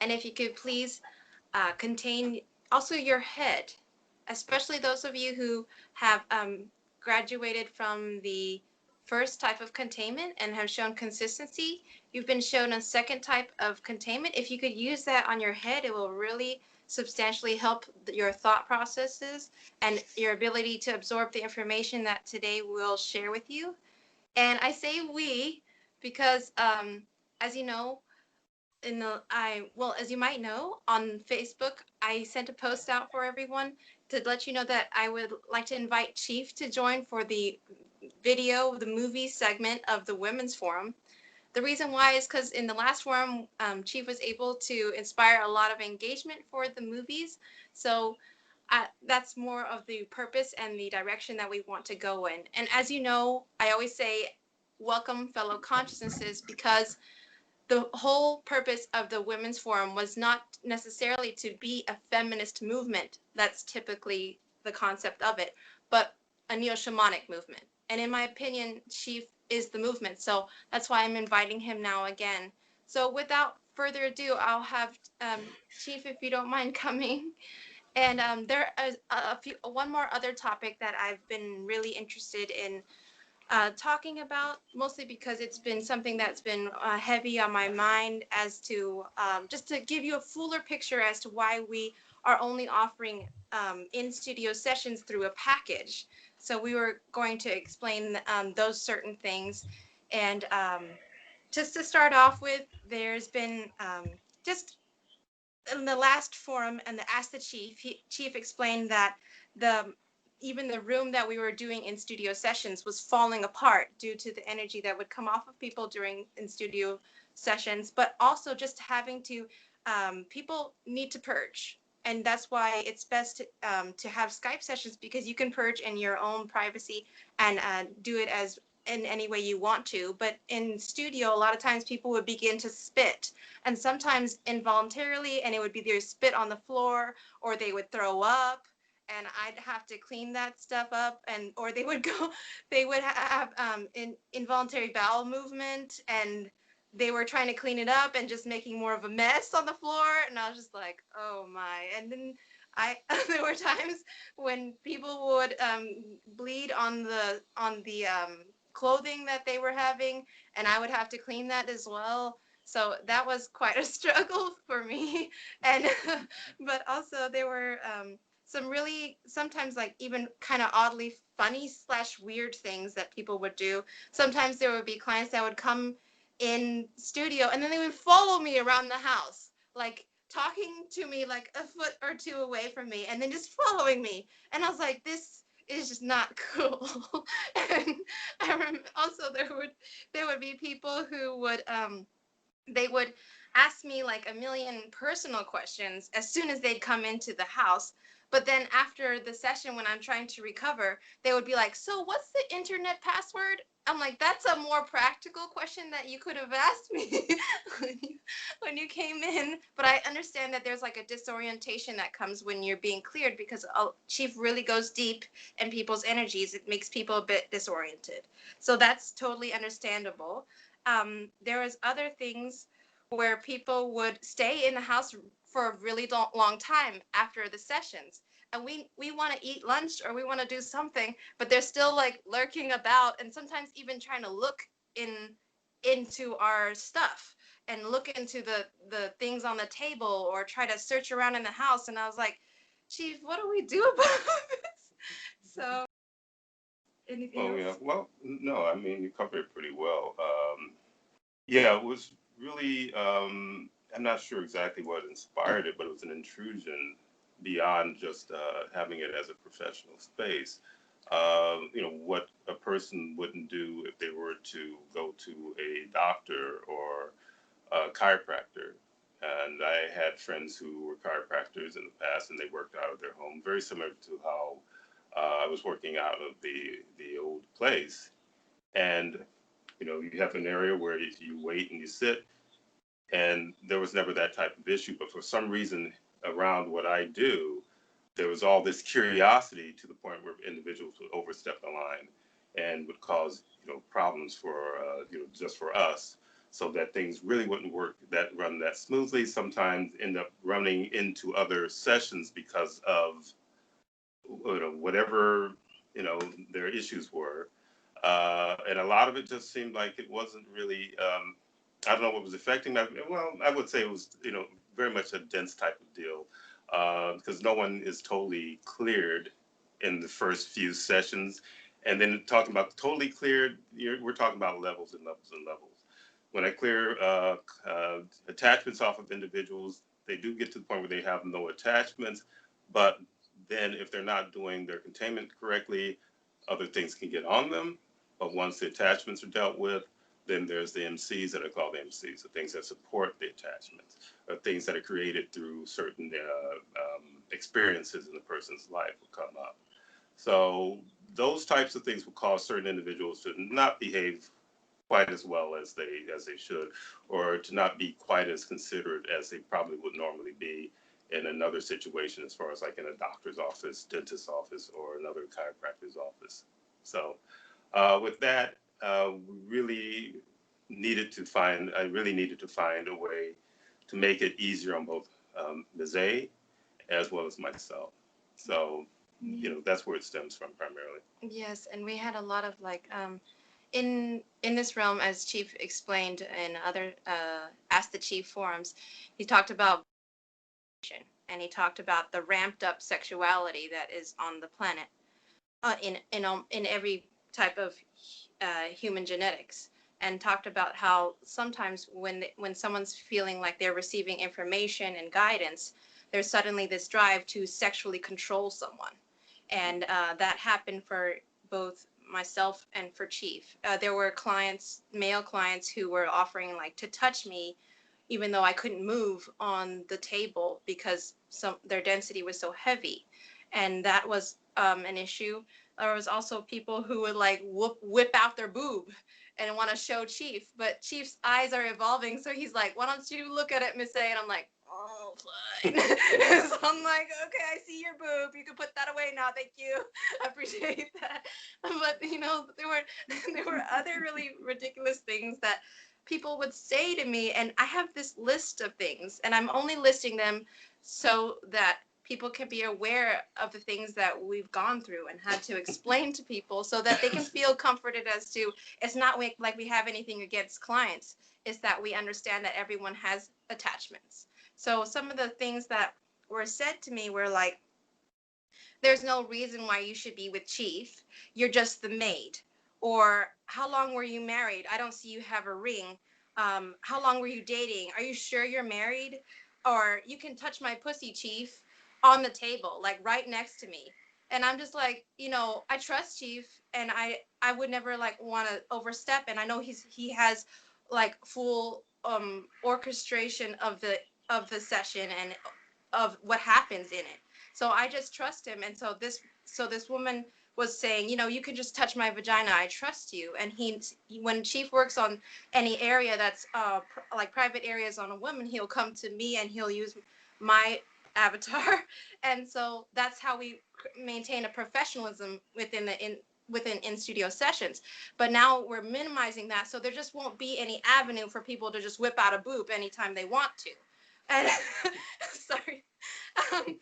And if you could please contain also your head, especially those of you who have graduated from the first type of containment and have shown consistency. You've been shown a second type of containment. If you could use that on your head, it will really substantially help your thought processes and your ability to absorb the information that today we'll share with you. And I say we because, as you know, as you might know, on Facebook, I sent a post out for everyone to let you know that I would like to invite Chief to join for the the movie segment of the Women's Forum. The reason why is because in the last forum, Chief was able to inspire a lot of engagement for the movies. So that's more of the purpose and the direction that we want to go in. And as you know, I always say, welcome fellow consciousnesses, because the whole purpose of the Women's Forum was not necessarily to be a feminist movement. That's typically the concept of it, but a Neo Shamanic movement. And in my opinion, Chief is the movement. So that's why I'm inviting him now again. So without further ado, I'll have Chief, if you don't mind coming. And there is one more other topic that I've been really interested in talking about, mostly because it's been something that's been heavy on my mind, as to just to give you a fuller picture as to why we are only offering in-studio sessions through a package. So we were going to explain those certain things. And just to start off with, there's been just in the last forum and the Ask the Chief, Chief explained that even the room that we were doing in studio sessions was falling apart due to the energy that would come off of people during in studio sessions, but also just having to, people need to purge. And that's why it's best to have Skype sessions, because you can purge in your own privacy and do it as in any way you want to. But in studio, a lot of times people would begin to spit, and sometimes involuntarily, and it would be either spit on the floor or they would throw up, and I'd have to clean that stuff up, and or they would go, they would have involuntary bowel movement, and they were trying to clean it up and just making more of a mess on the floor, and I was just like, oh my. And then there were times when people would bleed on the clothing that they were having, and I would have to clean that as well. So that was quite a struggle for me. And but also there were some really sometimes like even kind of oddly funny slash weird things that people would do. Sometimes there would be clients that would come in studio and then they would follow me around the house, like talking to me like a foot or two away from me, and then just following me. And I was like, this is just not cool. And also there would be people who would they would ask me like a million personal questions as soon as they'd come into the house. But then after the session, when I'm trying to recover, they would be like, so what's the internet password? I'm like, that's a more practical question that you could have asked me when you came in. But I understand that there's like a disorientation that comes when you're being cleared, because Chief really goes deep in people's energies. It makes people a bit disoriented. So that's totally understandable. There was other things where people would stay in the house for a really long time after the sessions, and we want to eat lunch or we want to do something, but they're still like lurking about, and sometimes even trying to look into our stuff and look into the things on the table, or try to search around in the house. And I was like, Chief, what do we do about this? So anything else? Yeah. Well, no, I mean, you covered it pretty well. Yeah, it was really, I'm not sure exactly what inspired it, but it was an intrusion beyond just having it as a professional space. What a person wouldn't do if they were to go to a doctor or a chiropractor. And I had friends who were chiropractors in the past, and they worked out of their home, very similar to how I was working out of the old place. And you have an area where you wait and you sit, and there was never that type of issue. But for some reason, around what I do, there was all this curiosity to the point where individuals would overstep the line and would cause problems for just for us. so that things really wouldn't run that smoothly. Sometimes end up running into other sessions because of whatever their issues were, and a lot of it just seemed like it wasn't really. I don't know what was affecting that. Well, I would say it was very much a dense type of deal, because no one is totally cleared in the first few sessions, and then talking about totally cleared, we're talking about levels and levels and levels. When I clear attachments off of individuals, they do get to the point where they have no attachments, but then if they're not doing their containment correctly, other things can get on them. But once the attachments are dealt with, then there's the MCs that are called MCs, the things that support the attachments, or things that are created through certain experiences in the person's life will come up. So those types of things will cause certain individuals to not behave quite as well as they should, or to not be quite as considerate as they probably would normally be in another situation, as far as like in a doctor's office, dentist's office, or another chiropractor's office. So with that, we really I really needed to find a way to make it easier on both Ms. A as well as myself. So, that's where it stems from primarily. Yes, and we had a lot of like in this realm, as Chief explained in other Ask the Chief forums, he talked about and he talked about the ramped up sexuality that is on the planet in every type of human genetics, and talked about how sometimes when someone's feeling like they're receiving information and guidance, there's suddenly this drive to sexually control someone, and that happened for both myself and for Chief. There were male clients who were offering like to touch me even though I couldn't move on the table because their density was so heavy, and that was an issue. There was also people who would like whip out their boob and want to show Chief, but Chief's eyes are evolving, so he's like, "Why don't you look at it, Miss A?" And I'm like, "Oh, fine." So I'm like, "Okay, I see your boob. You can put that away now. Thank you. I appreciate that." But there were other really ridiculous things that people would say to me, and I have this list of things, and I'm only listing them so that people can be aware of the things that we've gone through and had to explain to people so that they can feel comforted as to it's not like we have anything against clients. It's that we understand that everyone has attachments. So some of the things that were said to me were like, there's no reason why you should be with Chief. You're just the maid. Or how long were you married? I don't see you have a ring. How long were you dating? Are you sure you're married? Or you can touch my pussy, Chief, on the table, like right next to me. And I'm just like, I trust Chief, and I would never like want to overstep. And I know he has like full orchestration of the session and of what happens in it. So I just trust him. And so this woman was saying, you can just touch my vagina. I trust you. And when Chief works on any area that's like private areas on a woman, he'll come to me and he'll use my avatar. And so that's how we maintain a professionalism within in-studio sessions. But now we're minimizing that, so there just won't be any avenue for people to just whip out a boob anytime they want to. And sorry. Um,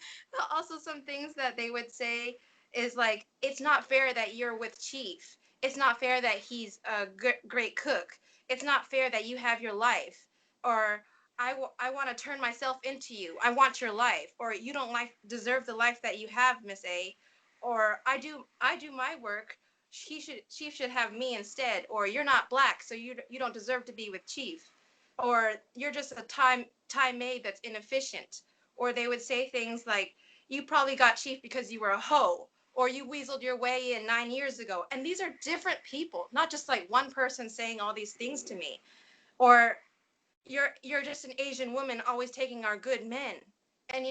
Also, some things that they would say is like, it's not fair that you're with Chief. It's not fair that he's a great cook. It's not fair that you have your life. Or I want to turn myself into you. I want your life. Or you don't deserve the life that you have, Miss A. Or I do my work. Chief should have me instead. Or you're not black, so you don't deserve to be with Chief. Or you're just a Thai maid that's inefficient. Or they would say things like, you probably got Chief because you were a hoe, or you weaseled your way in 9 years ago. And these are different people, not just like one person saying all these things to me. Or you're just an Asian woman always taking our good men. And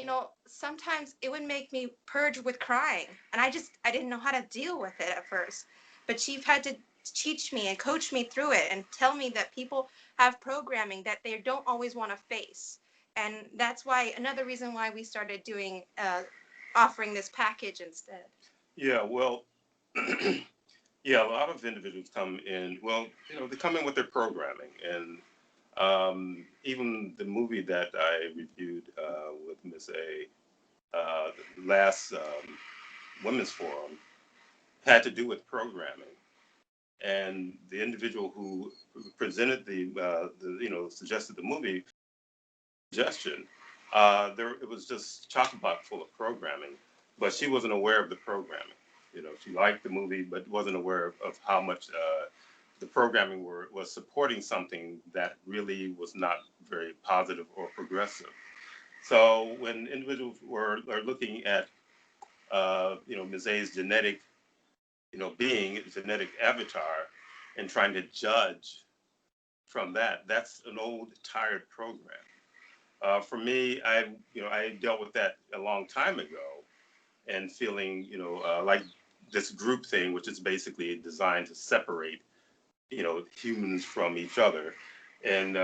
sometimes it would make me purge with crying. And I didn't know how to deal with it at first. But Chief had to teach me and coach me through it and tell me that people have programming that they don't always want to face. And that's why another reason why we started doing offering this package instead. Yeah, well, yeah, a lot of individuals come in. Well, they come in with their programming, and Even the movie that I reviewed with Ms. A last Women's Forum had to do with programming. And the individual who presented suggested the movie suggestion, it was just chock-a-block full of programming, but she wasn't aware of the programming. She liked the movie, but wasn't aware of how much the programming was supporting something that really was not very positive or progressive. So when individuals are looking at, Ms. A's genetic, genetic avatar, and trying to judge from that, that's an old, tired program. For me, I dealt with that a long time ago, and feeling, like this group thing, which is basically designed to separate, humans from each other, and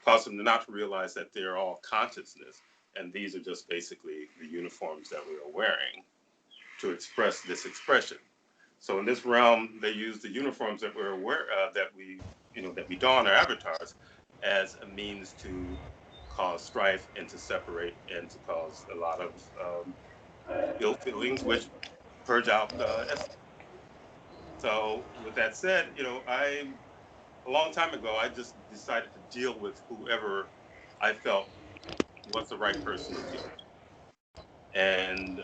cause them not to realize that they're all consciousness, and these are just basically the uniforms that we are wearing to express this expression. So in this realm, they use the uniforms that we're aware that we don our avatars as a means to cause strife and to separate and to cause a lot of ill feelings, which purge out essence. So with that said, a long time ago, I just decided to deal with whoever I felt was the right person to deal with. And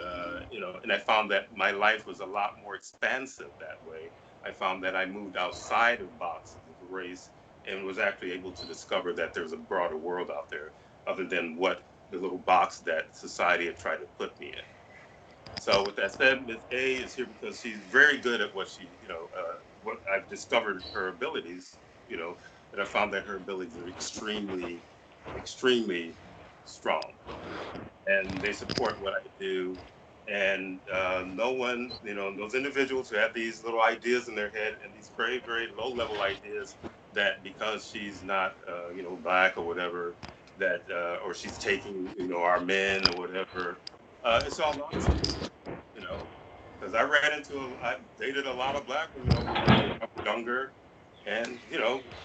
and I found that my life was a lot more expansive that way. I found that I moved outside of boxes of race and was actually able to discover that there's a broader world out there other than what the little box that society had tried to put me in. So with that said, Ms. A is here because she's very good at what I've discovered her abilities, and I found that her abilities are extremely, extremely strong, and they support what I do. And no one, those individuals who have these little ideas in their head and these very, very low level ideas that because she's not, black or whatever, that, or she's taking, our men or whatever, it's all nonsense, you know, because I dated a lot of black women over the years when I was younger. And,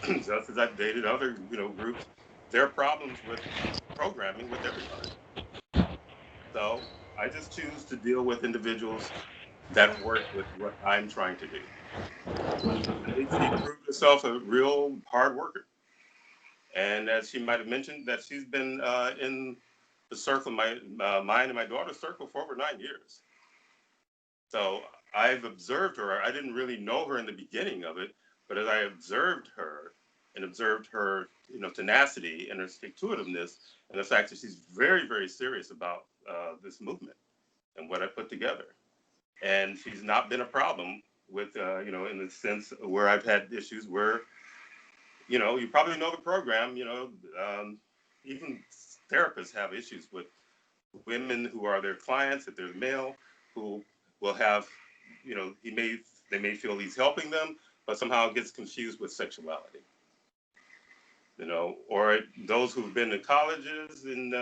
just as I've dated other, groups, there are problems with programming with everybody. So I just choose to deal with individuals that work with what I'm trying to do. With she proved herself a real hard worker. And as she might have mentioned, that she's been in the circle, mine and my daughter's circle for over 9 years. So I've observed her. I didn't really know her in the beginning of it, but as I observed her and observed her, tenacity and her stick-to-itiveness, and the fact that she's very, very serious about this movement and what I put together. And she's not been a problem with, in the sense where I've had issues where, you probably know the program, even therapists have issues with women who are their clients, if they're male, who will have, they may feel he's helping them, but somehow it gets confused with sexuality. Or those who've been to colleges and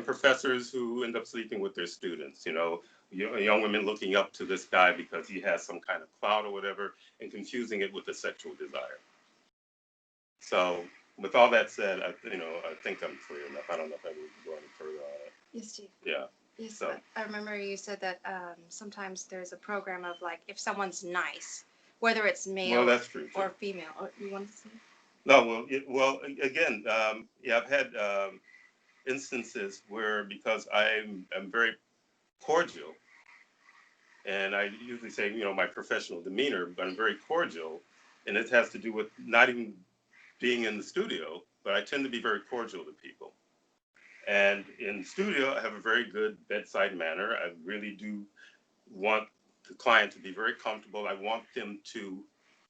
professors who end up sleeping with their students, young women looking up to this guy because he has some kind of clout or whatever, and confusing it with a sexual desire. So with all that said, I think I'm clear enough. I don't know if I need to go any further on it. Yes, Chief. Yeah. Yes, So. I remember you said that sometimes there's a program of like if someone's nice, whether it's male Well, that's true, or female. You want to say? No, again, I've had instances where because I'm very cordial, and I usually say, my professional demeanor, but I'm very cordial, and it has to do with not even being in the studio, but I tend to be very cordial to people. And in the studio, I have a very good bedside manner. I really do want the client to be very comfortable. I want them to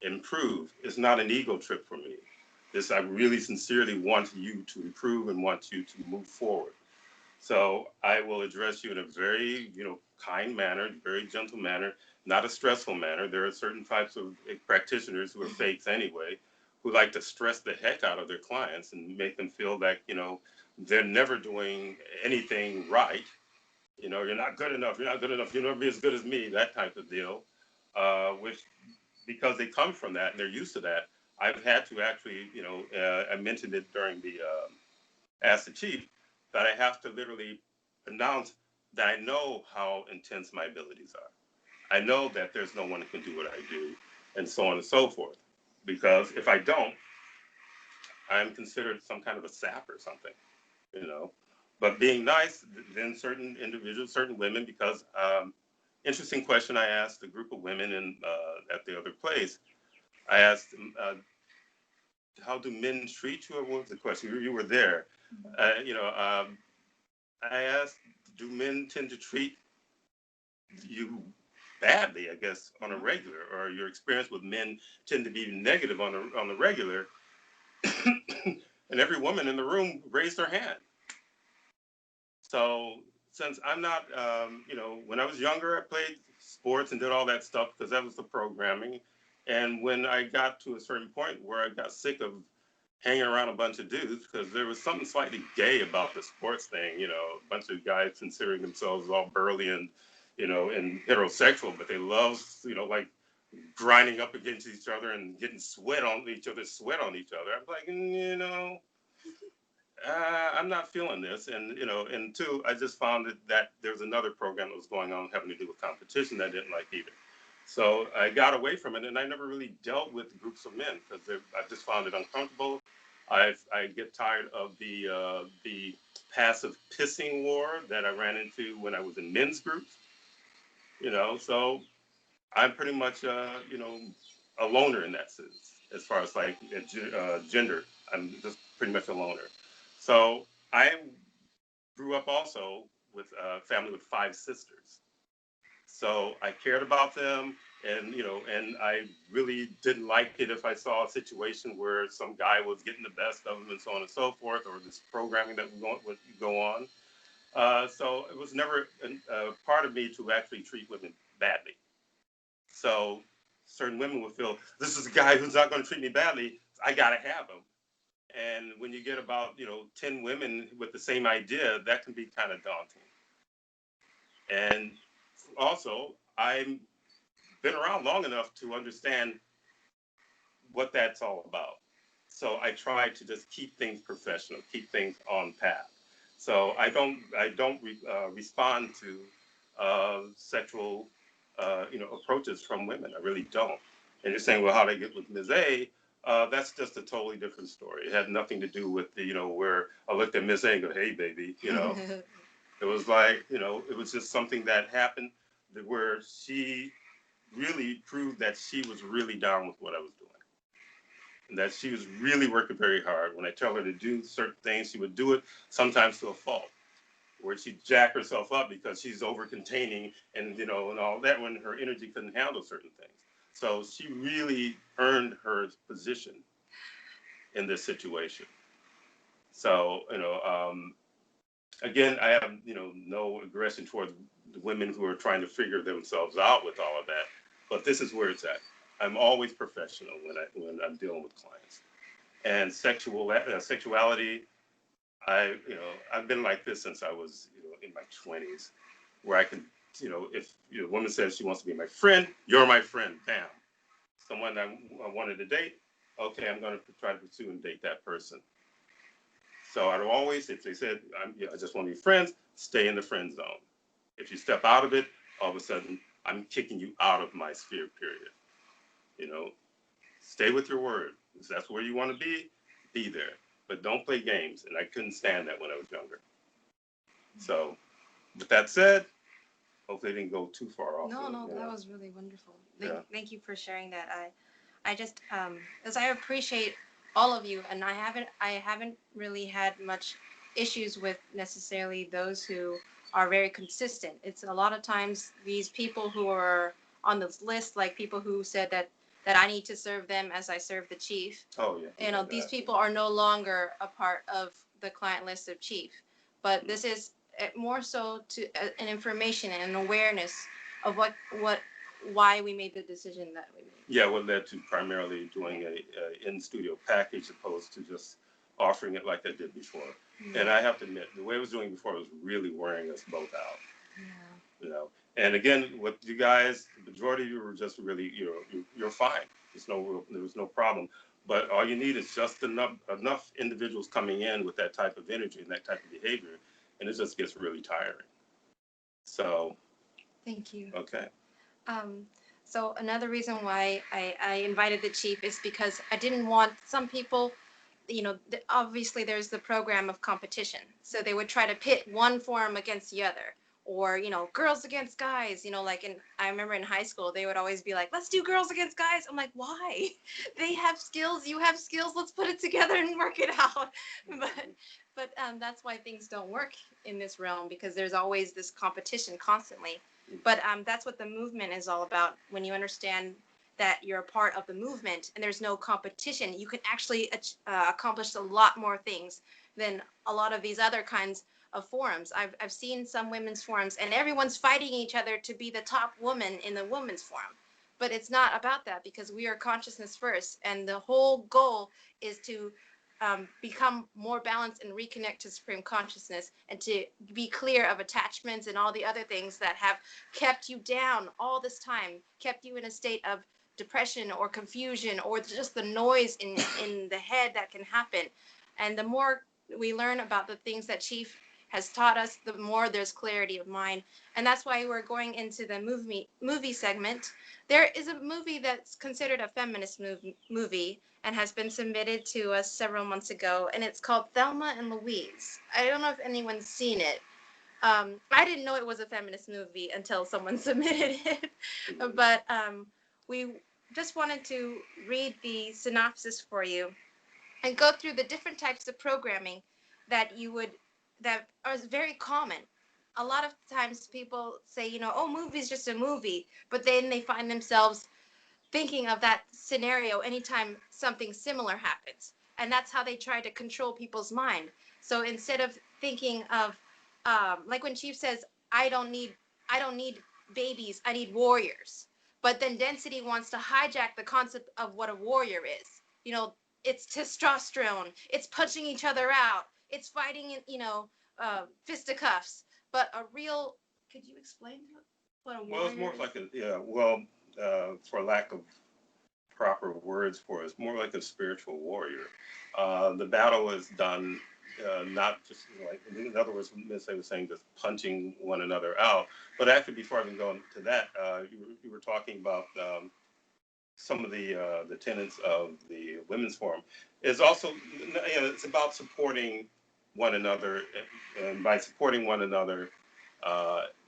improve. It's not an ego trip for me. I really sincerely want you to improve and want you to move forward. So I will address you in a very, kind manner, very gentle manner, not a stressful manner. There are certain types of practitioners who are fakes anyway, who like to stress the heck out of their clients and make them feel like, they're never doing anything right. You're not good enough. You're not good enough. You'll never be as good as me, that type of deal, which because they come from that and they're used to that, I've had to actually, I mentioned it during the Ask the Chief, that I have to literally announce that I know how intense my abilities are. I know that there's no one who can do what I do, and so on and so forth. Because if I don't, I'm considered some kind of a sap or something, you know. But being nice, then certain individuals, certain women, because interesting question I asked a group of women in at the other place. I asked them, how do men treat you? Or what was the question? You were there. I asked, do men tend to treat you badly, I guess, on a regular, or your experience with men tend to be negative on the regular? And every woman in the room raised her hand. So since I'm not, when I was younger, I played sports and did all that stuff because that was the programming. And when I got to a certain point where I got sick of hanging around a bunch of dudes, because there was something slightly gay about the sports thing, a bunch of guys considering themselves all burly and, and heterosexual, but they love, like grinding up against each other and getting sweat on each other. I'm like, I'm not feeling this. And two, I just found that there's another program that was going on having to do with competition that I didn't like either. So I got away from it, and I never really dealt with groups of men because I just found it uncomfortable. I get tired of the passive pissing war that I ran into when I was in men's groups. So I'm pretty much a loner in that sense as far as like gender. I'm just pretty much a loner. So I grew up also with a family with 5 sisters. So I cared about them, and I really didn't like it if I saw a situation where some guy was getting the best of them and so on and so forth, or this programming that would go on. So it was never a part of me to actually treat women badly. So certain women would feel, this is a guy who's not going to treat me badly. I got to have him. And when you get about, 10 women with the same idea, that can be kind of daunting. And also, I've been around long enough to understand what that's all about. So I try to just keep things professional, keep things on path. So I don't respond to sexual approaches from women. I really don't. And you're saying, well, how did I get with Ms. A? That's just a totally different story. It had nothing to do with where I looked at Ms. A and go, hey, baby, It was like, it was just something that happened where she really proved that she was really down with what I was doing. And that she was really working very hard. When I tell her to do certain things, she would do it sometimes to a fault, where she'd jack herself up because she's over containing and and all that when her energy couldn't handle certain things. So she really earned her position in this situation. So, again, I have, no aggression towards the women who are trying to figure themselves out with all of that. But this is where it's at. I'm always professional when I'm dealing with clients. And sexuality, I've been like this since I was, in my 20s, where I can, if a woman says she wants to be my friend, you're my friend. Bam. Someone I wanted to date, okay, I'm going to try to pursue and date that person. So I'd always, if they said, I just want to be friends, stay in the friend zone. If you step out of it, all of a sudden, I'm kicking you out of my sphere, period. Stay with your word. If that's where you want to be there. But don't play games. And I couldn't stand that when I was younger. So with that said, hopefully I didn't go too far off. No, that was really wonderful. Thank you for sharing that. I just, as I appreciate all of you, and I haven't really had much issues with necessarily those who are very consistent. It's a lot of times these people who are on this list, like people who said that I need to serve them as I serve the chief. Oh yeah. These people are no longer a part of the client list of chief, but this is more so to an information and an awareness of why we made the decision that we made. Yeah, what led to primarily doing a in-studio package opposed to just offering it like I did before. Mm-hmm. And I have to admit, the way I was doing before was really wearing us both out. Yeah. And again, with you guys, the majority of you were just really, you're fine. There was no problem. But all you need is just enough individuals coming in with that type of energy and that type of behavior, and it just gets really tiring. So. Thank you. Okay. Um, so another reason why I invited the chief is because I didn't want some people, obviously there's the program of competition. So they would try to pit one forum against the other, or, girls against guys, I remember in high school, they would always be like, let's do girls against guys. I'm like, why? They have skills, you have skills, let's put it together and work it out. But that's why things don't work in this realm, because there's always this competition constantly. But that's what the movement is all about. When you understand that you're a part of the movement and there's no competition, you can actually accomplish a lot more things than a lot of these other kinds of forums. I've seen some women's forums and everyone's fighting each other to be the top woman in the women's forum. But it's not about that, because we are consciousness first. And the whole goal is to become more balanced and reconnect to supreme consciousness, and to be clear of attachments and all the other things that have kept you down all this time, kept you in a state of depression or confusion, or just the noise in the head that can happen. And the more we learn about the things that Chief has taught us, the more there's clarity of mind. And that's why we're going into the movie segment. There is a movie that's considered a feminist movie and has been submitted to us several months ago, and it's called Thelma and Louise. I don't know if anyone's seen it. I didn't know it was a feminist movie until someone submitted it, but we just wanted to read the synopsis for you and go through the different types of programming that are very common. A lot of times people say, oh, movie's just a movie, but then they find themselves thinking of that scenario anytime something similar happens. And that's how they try to control people's mind. So instead of thinking of, like when Chief says, I don't need babies, I need warriors. But then Density wants to hijack the concept of what a warrior is. It's testosterone, it's punching each other out, it's fighting in, fisticuffs. But could you explain what a warrior is? Well, it's more like for lack of proper words for it, it's more like a spiritual warrior. The battle is done not just like, in other words, Ms. A was saying, just punching one another out. But actually, before I even go into that, you were talking about some of the tenets of the Women's Forum. It's also, it's about supporting one another, and by supporting one another,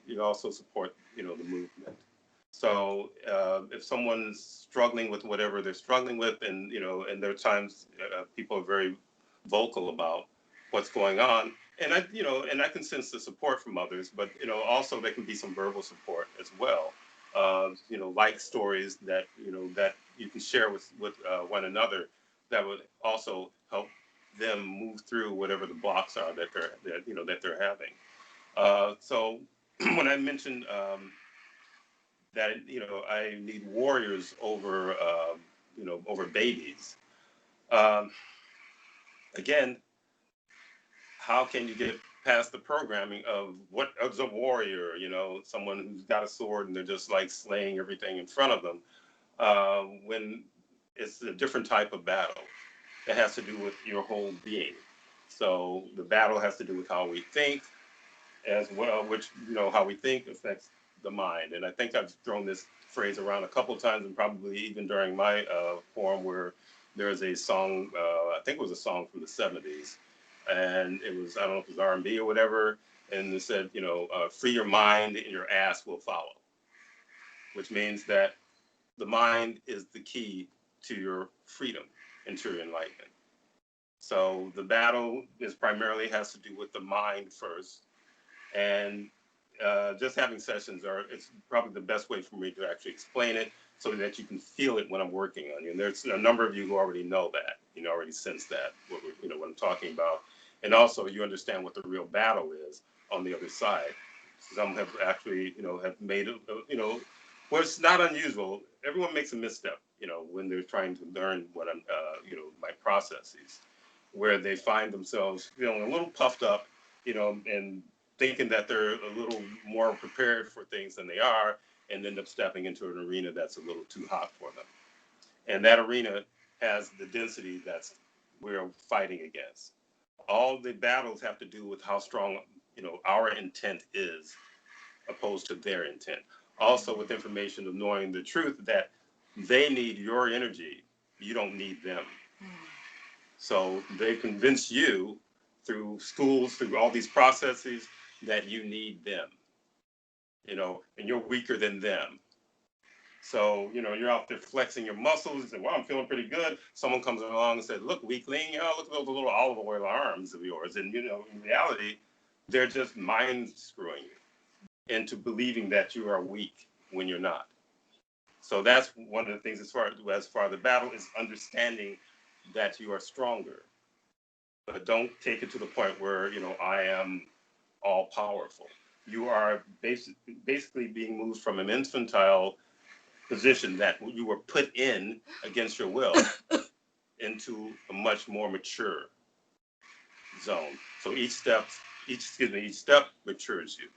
you also support, the movement. So if someone's struggling with whatever they're struggling with, and and there are times people are very vocal about what's going on, and I can sense the support from others, but also there can be some verbal support as well. Like stories that that you can share with one another, that would also help them move through whatever the blocks are that they're having. So when I mentioned that I need warriors over babies. Um, Again, how can you get past the programming of what is a warrior? Someone who's got a sword and they're just like slaying everything in front of them. When it's a different type of battle that has to do with your whole being. So the battle has to do with how we think as well, which how we think affects the mind. And I think I've thrown this phrase around a couple of times, and probably even during my forum, where there's a song, I think it was a song from the 70s, and it was, I don't know if it was R&B or whatever, and it said, free your mind and your ass will follow, which means that the mind is the key to your freedom and to your enlightenment. So the battle primarily has to do with the mind first, and just having sessions it's probably the best way for me to actually explain it, so that you can feel it when I'm working on you. And there's a number of you who already know that, already sense that, what I'm talking about. And also you understand what the real battle is on the other side. Some have actually, have made it, well, it's not unusual. Everyone makes a misstep, when they're trying to learn what I'm, my processes, where they find themselves feeling a little puffed up, and thinking that they're a little more prepared for things than they are, and end up stepping into an arena that's a little too hot for them. And that arena has the density that's we're fighting against. All the battles have to do with how strong, our intent is opposed to their intent. Also with information of knowing the truth that they need your energy, you don't need them. So they convince you through schools, through all these processes, that you need them, and you're weaker than them. So, you're out there flexing your muscles and say, well, I'm feeling pretty good. Someone comes along and says, look, weakling, look at those little olive oil arms of yours. And, in reality, they're just mind screwing you into believing that you are weak when you're not. So that's one of the things as far as the battle is understanding that you are stronger. But don't take it to the point where, I am all powerful. You are basically being moved from an infantile position that you were put in against your will into a much more mature zone. So each step matures you.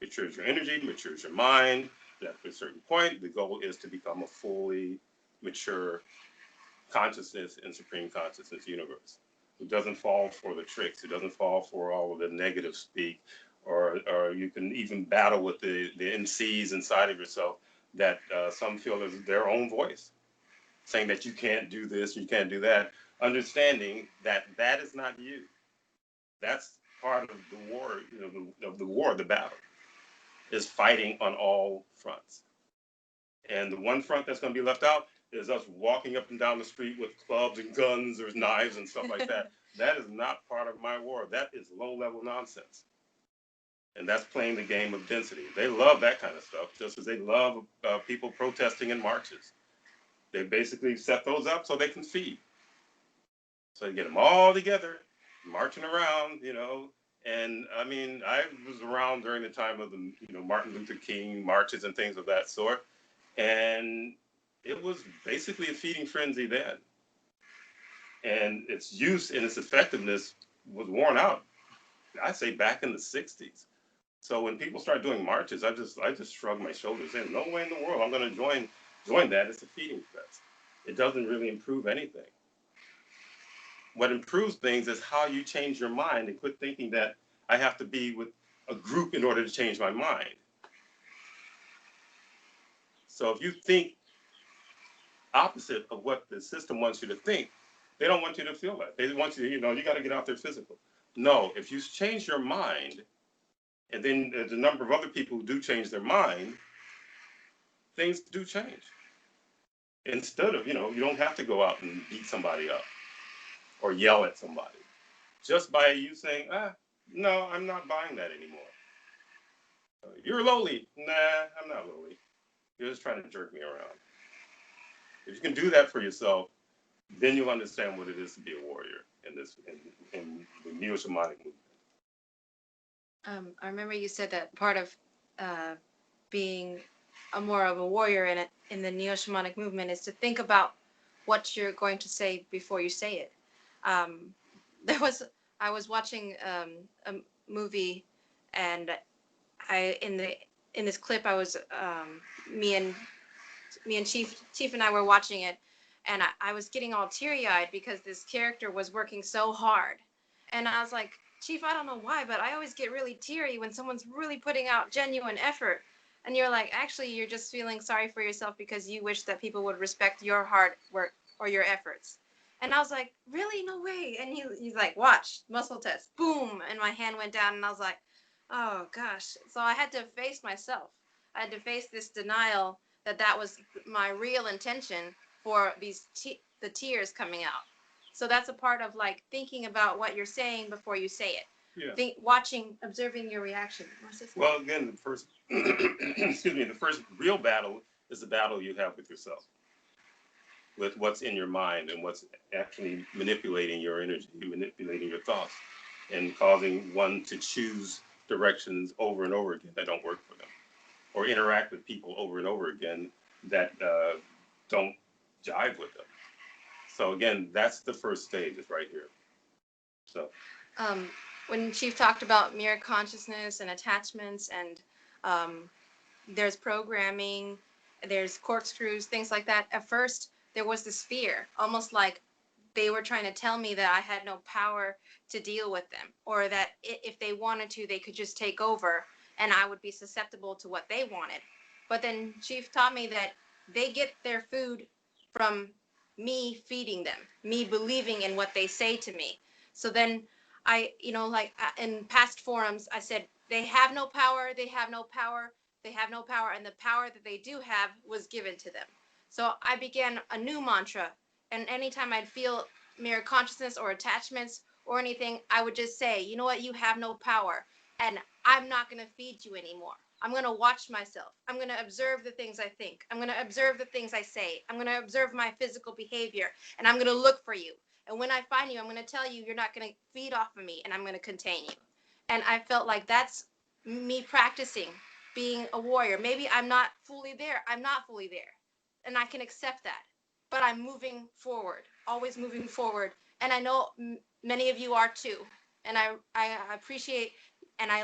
Matures your energy, matures your mind. At a certain point, the goal is to become a fully mature consciousness and supreme consciousness universe who doesn't fall for the tricks, who doesn't fall for all of the negative speak, or you can even battle with the NCs inside of yourself that some feel is their own voice, saying that you can't do this, you can't do that, understanding that that is not you. That's part of the war, the battle, is fighting on all fronts. And the one front that's going to be left out is us walking up and down the street with clubs and guns or knives and stuff like that. That is not part of my war. That is low-level nonsense. And that's playing the game of density. They love that kind of stuff, just as they love people protesting in marches. They basically set those up so they can feed. So you get them all together, marching around, And I mean, I was around during the time of the, Martin Luther King marches and things of that sort. And it was basically a feeding frenzy then. And its use and its effectiveness was worn out, I say, back in the 60s. So when people start doing marches, I just shrug my shoulders, saying, no way in the world I'm going to join that. It's a feeding fest. It doesn't really improve anything. What improves things is how you change your mind and quit thinking that I have to be with a group in order to change my mind. So if you think opposite of what the system wants you to think, they don't want you to feel that. They want you to, you got to get out there physical. No, if you change your mind, and then there's a number of other people who do change their mind, things do change. Instead of, you don't have to go out and beat somebody up or yell at somebody. Just by you saying, no, I'm not buying that anymore. You're lowly. Nah, I'm not lowly. You're just trying to jerk me around. If you can do that for yourself, then you'll understand what it is to be a warrior in the Neo Shamanic movement. I remember you said that part of being more of a warrior in the Neo Shamanic movement is to think about what you're going to say before you say it. I was watching a movie, and in this clip I was me and Chief and I were watching it, and I was getting all teary-eyed because this character was working so hard, and I was like, Chief, I don't know why, but I always get really teary when someone's really putting out genuine effort. And you're like, actually, you're just feeling sorry for yourself because you wish that people would respect your hard work or your efforts. And I was like, really? No way. And he's like, watch, muscle test. Boom. And my hand went down, and I was like, oh, gosh. So I had to face myself. I had to face this denial that was my real intention for the tears coming out. So that's a part of like thinking about what you're saying before you say it. Yeah. Observing your reaction. Well, again, the first, the first real battle is the battle you have with yourself, with what's in your mind and what's actually manipulating your energy, manipulating your thoughts, and causing one to choose directions over and over again that don't work for them, or interact with people over and over again that don't jive with them. So again, that's the first stage, is right here. So when Chief talked about mirror consciousness and attachments, and there's programming, there's corkscrews, things like that. At first, there was this fear, almost like they were trying to tell me that I had no power to deal with them, or that if they wanted to, they could just take over and I would be susceptible to what they wanted. But then Chief taught me that they get their food from me feeding them, me believing in what they say to me. So then like in past forums, I said, they have no power, they have no power, they have no power, and the power that they do have was given to them. So I began a new mantra, and anytime I'd feel mirror consciousness or attachments or anything, I would just say, you know what, you have no power, and I'm not going to feed you anymore. I'm going to watch myself. I'm going to observe the things I think. I'm going to observe the things I say. I'm going to observe my physical behavior, and I'm going to look for you. And when I find you, I'm going to tell you you're not going to feed off of me, and I'm going to contain you. And I felt like that's me practicing being a warrior. Maybe I'm not fully there. I'm not fully there. And I can accept that. But I'm moving forward, always moving forward. And I know many of you are too. And I appreciate and I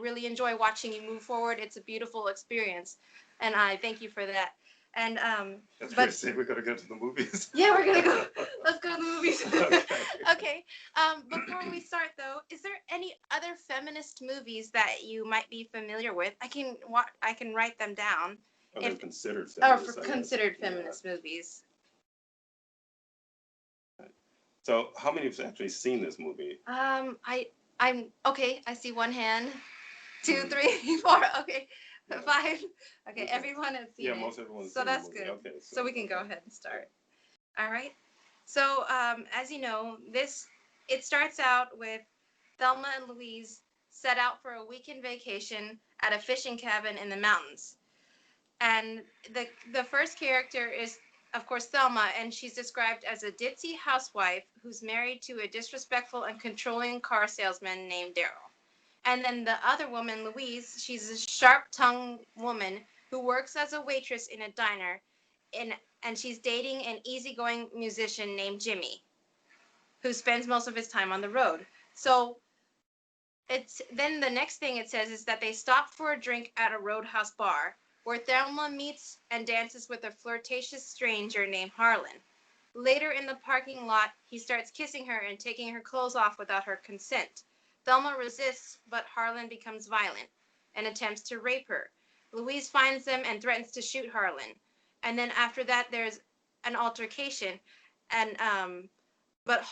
really enjoy watching you move forward. It's a beautiful experience. And I thank you for that. And That's great. Say we're gonna go to the movies. yeah, we're gonna go. Let's go to the movies. Okay. Okay. Before we start though, is there any other feminist movies that you might be familiar with? I can write them down. Or they're considered Or feminist. for considered feminist movies. So how many have actually seen this movie? I'm okay. I see one hand. 2, 3, 4. Okay. Yeah. 5. Okay. Everyone has seen it. Yeah, most everyone's So seen that's the movie. good. Okay. So we can go ahead and start. All right. So as you know, it starts out with Thelma and Louise set out for a weekend vacation at a fishing cabin in the mountains. And the first character is, of course, Thelma, and she's described as a ditzy housewife who's married to a disrespectful and controlling car salesman named Daryl. And then the other woman, Louise, she's a sharp-tongued woman who works as a waitress in a diner, and she's dating an easygoing musician named Jimmy, who spends most of his time on the road. So it's then the next thing it says is that they stop for a drink at a roadhouse bar where Thelma meets and dances with a flirtatious stranger named Harlan. Later in the parking lot, he starts kissing her and taking her clothes off without her consent. Thelma resists, but Harlan becomes violent and attempts to rape her. Louise finds them and threatens to shoot Harlan. And then after that, there's an altercation, and but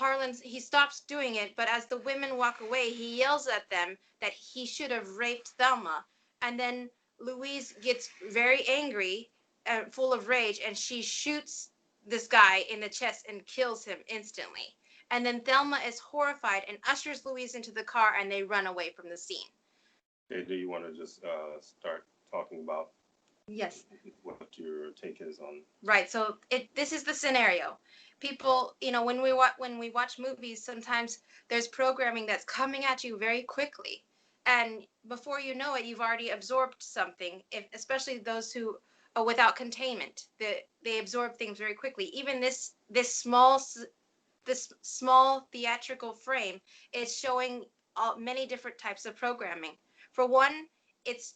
he stops doing it, but as the women walk away, he yells at them that he should have raped Thelma. And then Louise gets very angry and full of rage, and she shoots this guy in the chest and kills him instantly. And then Thelma is horrified and ushers Louise into the car, and they run away from the scene. Okay, do you want to just start talking about Yes. what your take is on? Right. So this is the scenario. People, when we watch movies, sometimes there's programming that's coming at you very quickly, and before you know it, you've already absorbed something. Especially those who are without containment, they absorb things very quickly. Even this small theatrical frame is showing many different types of programming. For one, it's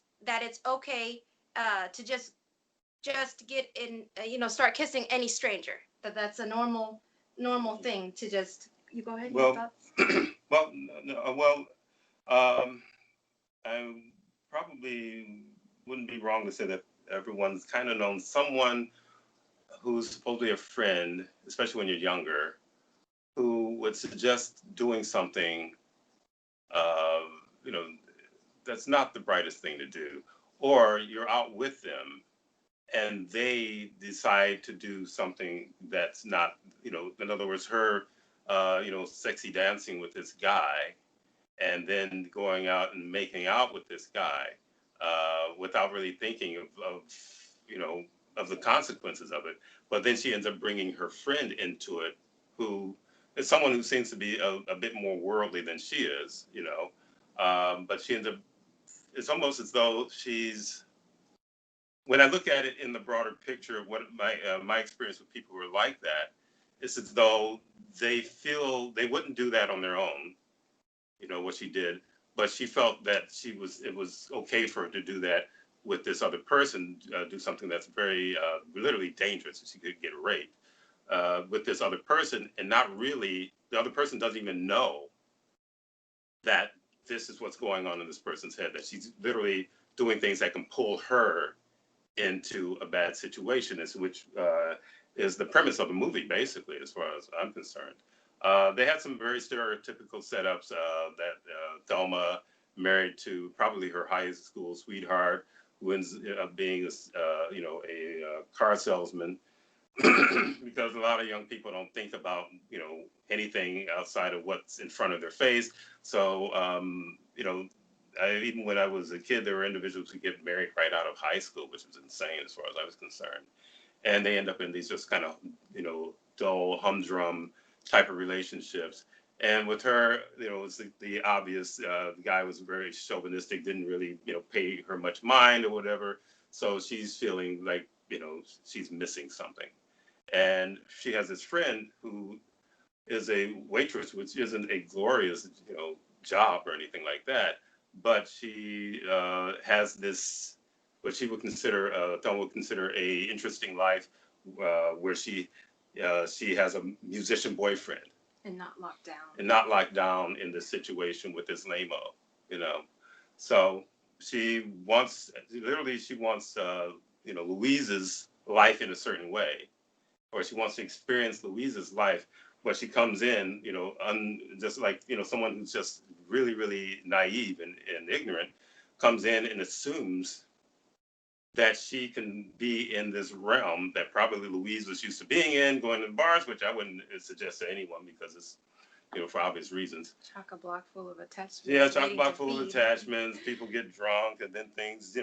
okay to just get in, start kissing any stranger. That's a normal thing to just. You go ahead. Well, well, I probably wouldn't be wrong to say that everyone's kind of known someone who's supposedly a friend, especially when you're younger, who would suggest doing something, uh, you know, that's not the brightest thing to do, or you're out with them and they decide to do something that's not, in other words, her, sexy dancing with this guy, and then going out and making out with this guy without really thinking of the consequences of it. But then she ends up bringing her friend into it, who is someone who seems to be a bit more worldly than she is, but she ends up, it's almost as though when I look at it in the broader picture of what my experience with people who are like that, it's as though they feel they wouldn't do that on their own, what she did, but she felt that it was okay for her to do that with this other person, do something that's very literally dangerous, so she could get raped. with this other person, and not really, the other person doesn't even know that this is what's going on in this person's head, that she's literally doing things that can pull her into a bad situation, which is the premise of the movie, basically, as far as I'm concerned. They had some very stereotypical setups that Thelma married to probably her high school sweetheart, who ends up being a car salesman, because a lot of young people don't think about anything outside of what's in front of their face. So even when I was a kid, there were individuals who get married right out of high school, which was insane as far as I was concerned. And they end up in these just kind of, dull, humdrum type of relationships. And with her, it's the obvious, the guy was very chauvinistic, didn't really, pay her much mind or whatever. So she's feeling like, she's missing something. And she has this friend who is a waitress, which isn't a glorious, job or anything like that. But she has this, what she would consider, Tom would consider a interesting life, where she has a musician boyfriend. And not locked down. And not locked down in this situation with this lame-o. So she wants, Louise's life in a certain way, or she wants to experience Louise's life, but she comes in, just like, someone who's just really, really naive and ignorant, comes in and assumes that she can be in this realm that probably Louise was used to being in, going to bars, which I wouldn't suggest to anyone because it's, for obvious reasons. Chock-a-block full of attachments. Yeah, chock-a-block full of attachments. People get drunk, and then things,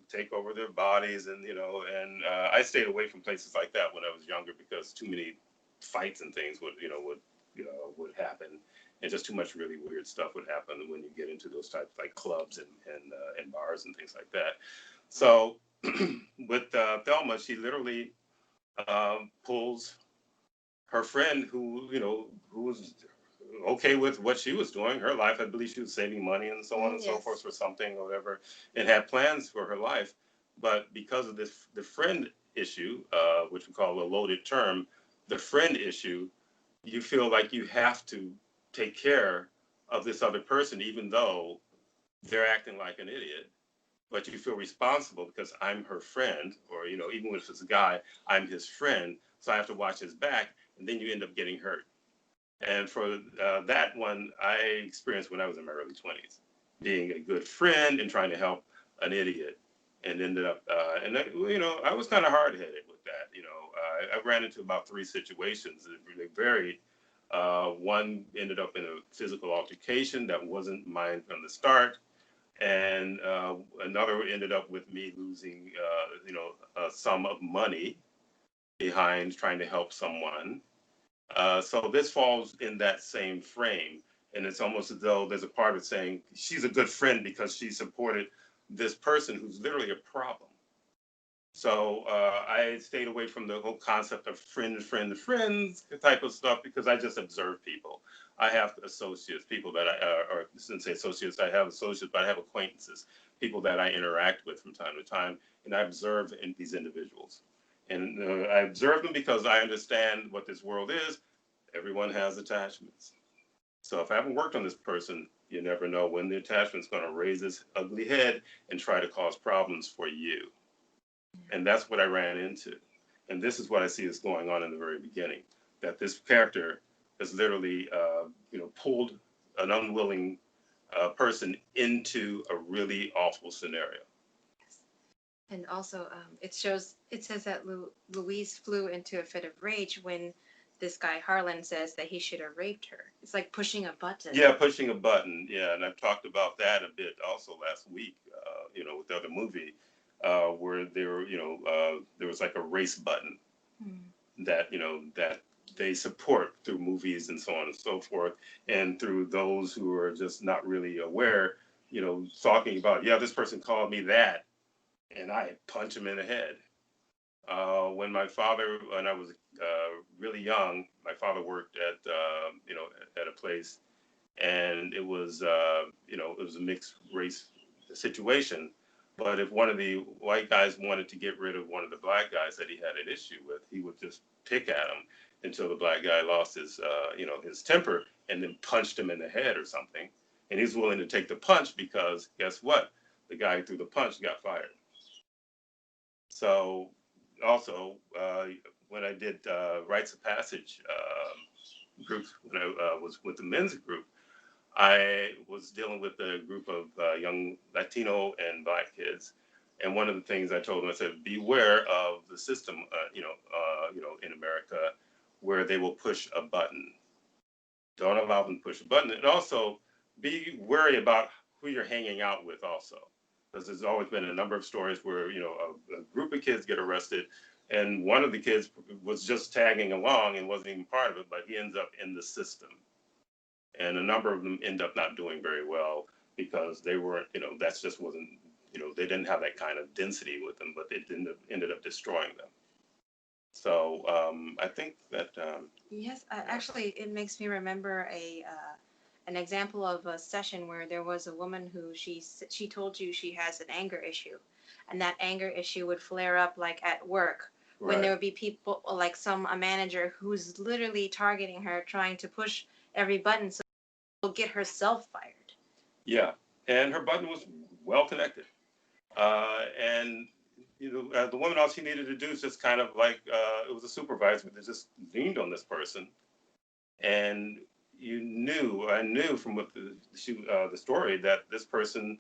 take over their bodies, and I stayed away from places like that when I was younger because too many fights and things would happen, and just too much really weird stuff would happen when you get into those types like clubs and bars and things like that. So with Thelma, she literally pulls her friend who was okay with what she was doing, her life. I believe she was saving money and so on and so forth for something or whatever, and had plans for her life. But because of the friend issue, which we call a loaded term, the friend issue, you feel like you have to take care of this other person, even though they're acting like an idiot. But you feel responsible because I'm her friend, or, even if it's a guy, I'm his friend. So I have to watch his back, and then you end up getting hurt. And for that one, I experienced when I was in my early 20s, being a good friend and trying to help an idiot, and ended up, I was kind of hard-headed with that. I ran into about 3 situations that really varied. One ended up in a physical altercation that wasn't mine from the start. And another ended up with me losing, a sum of money behind trying to help someone. So this falls in that same frame. And it's almost as though there's a part of saying she's a good friend because she supported this person who's literally a problem. So I stayed away from the whole concept of friends type of stuff because I just observe people. I have associates, people that or since say associates, I have associates, but I have acquaintances, people that I interact with from time to time, and I observe these individuals. And I observe them because I understand what this world is. Everyone has attachments. So if I haven't worked on this person, you never know when the attachment's going to raise its ugly head and try to cause problems for you. And that's what I ran into. And this is what I see is going on in the very beginning, that this character has literally, pulled an unwilling person into a really awful scenario. And also, it says that Louise flew into a fit of rage when this guy Harlan says that he should have raped her. It's like pushing a button. Yeah, pushing a button. Yeah, and I've talked about that a bit also last week, with the other movie, where there was like a race button that they support through movies and so on and so forth, and through those who are just not really aware, talking about, yeah, this person called me that, and I punch him in the head. When I was really young, my father worked at a place, and it was a mixed race situation. But if one of the white guys wanted to get rid of one of the black guys that he had an issue with, he would just pick at him until the black guy lost his, his temper, and then punched him in the head or something. And he's willing to take the punch because guess what? The guy who threw the punch got fired. So also, when I did rites of passage groups, when I was with the men's group, I was dealing with a group of young Latino and Black kids, and one of the things I told them, I said, beware of the system, in America, where they will push a button. Don't allow them to push a button, and also be wary about who you're hanging out with, also, because there's always been a number of stories where a group of kids get arrested, and one of the kids was just tagging along and wasn't even part of it, but he ends up in the system. And a number of them end up not doing very well because they weren't, that's just wasn't, they didn't have that kind of density with them, but it ended up destroying them. So I think that. Yes, actually, it makes me remember an example of a session where there was a woman who she told you she has an anger issue, and that anger issue would flare up like at work when Right. there would be people like a manager who's literally targeting her, trying to push every button so she'll get herself fired. Yeah, and her button was well connected, and the woman, all she needed to do is just kind of like it was a supervisor that just leaned on this person, and I knew from what the story that this person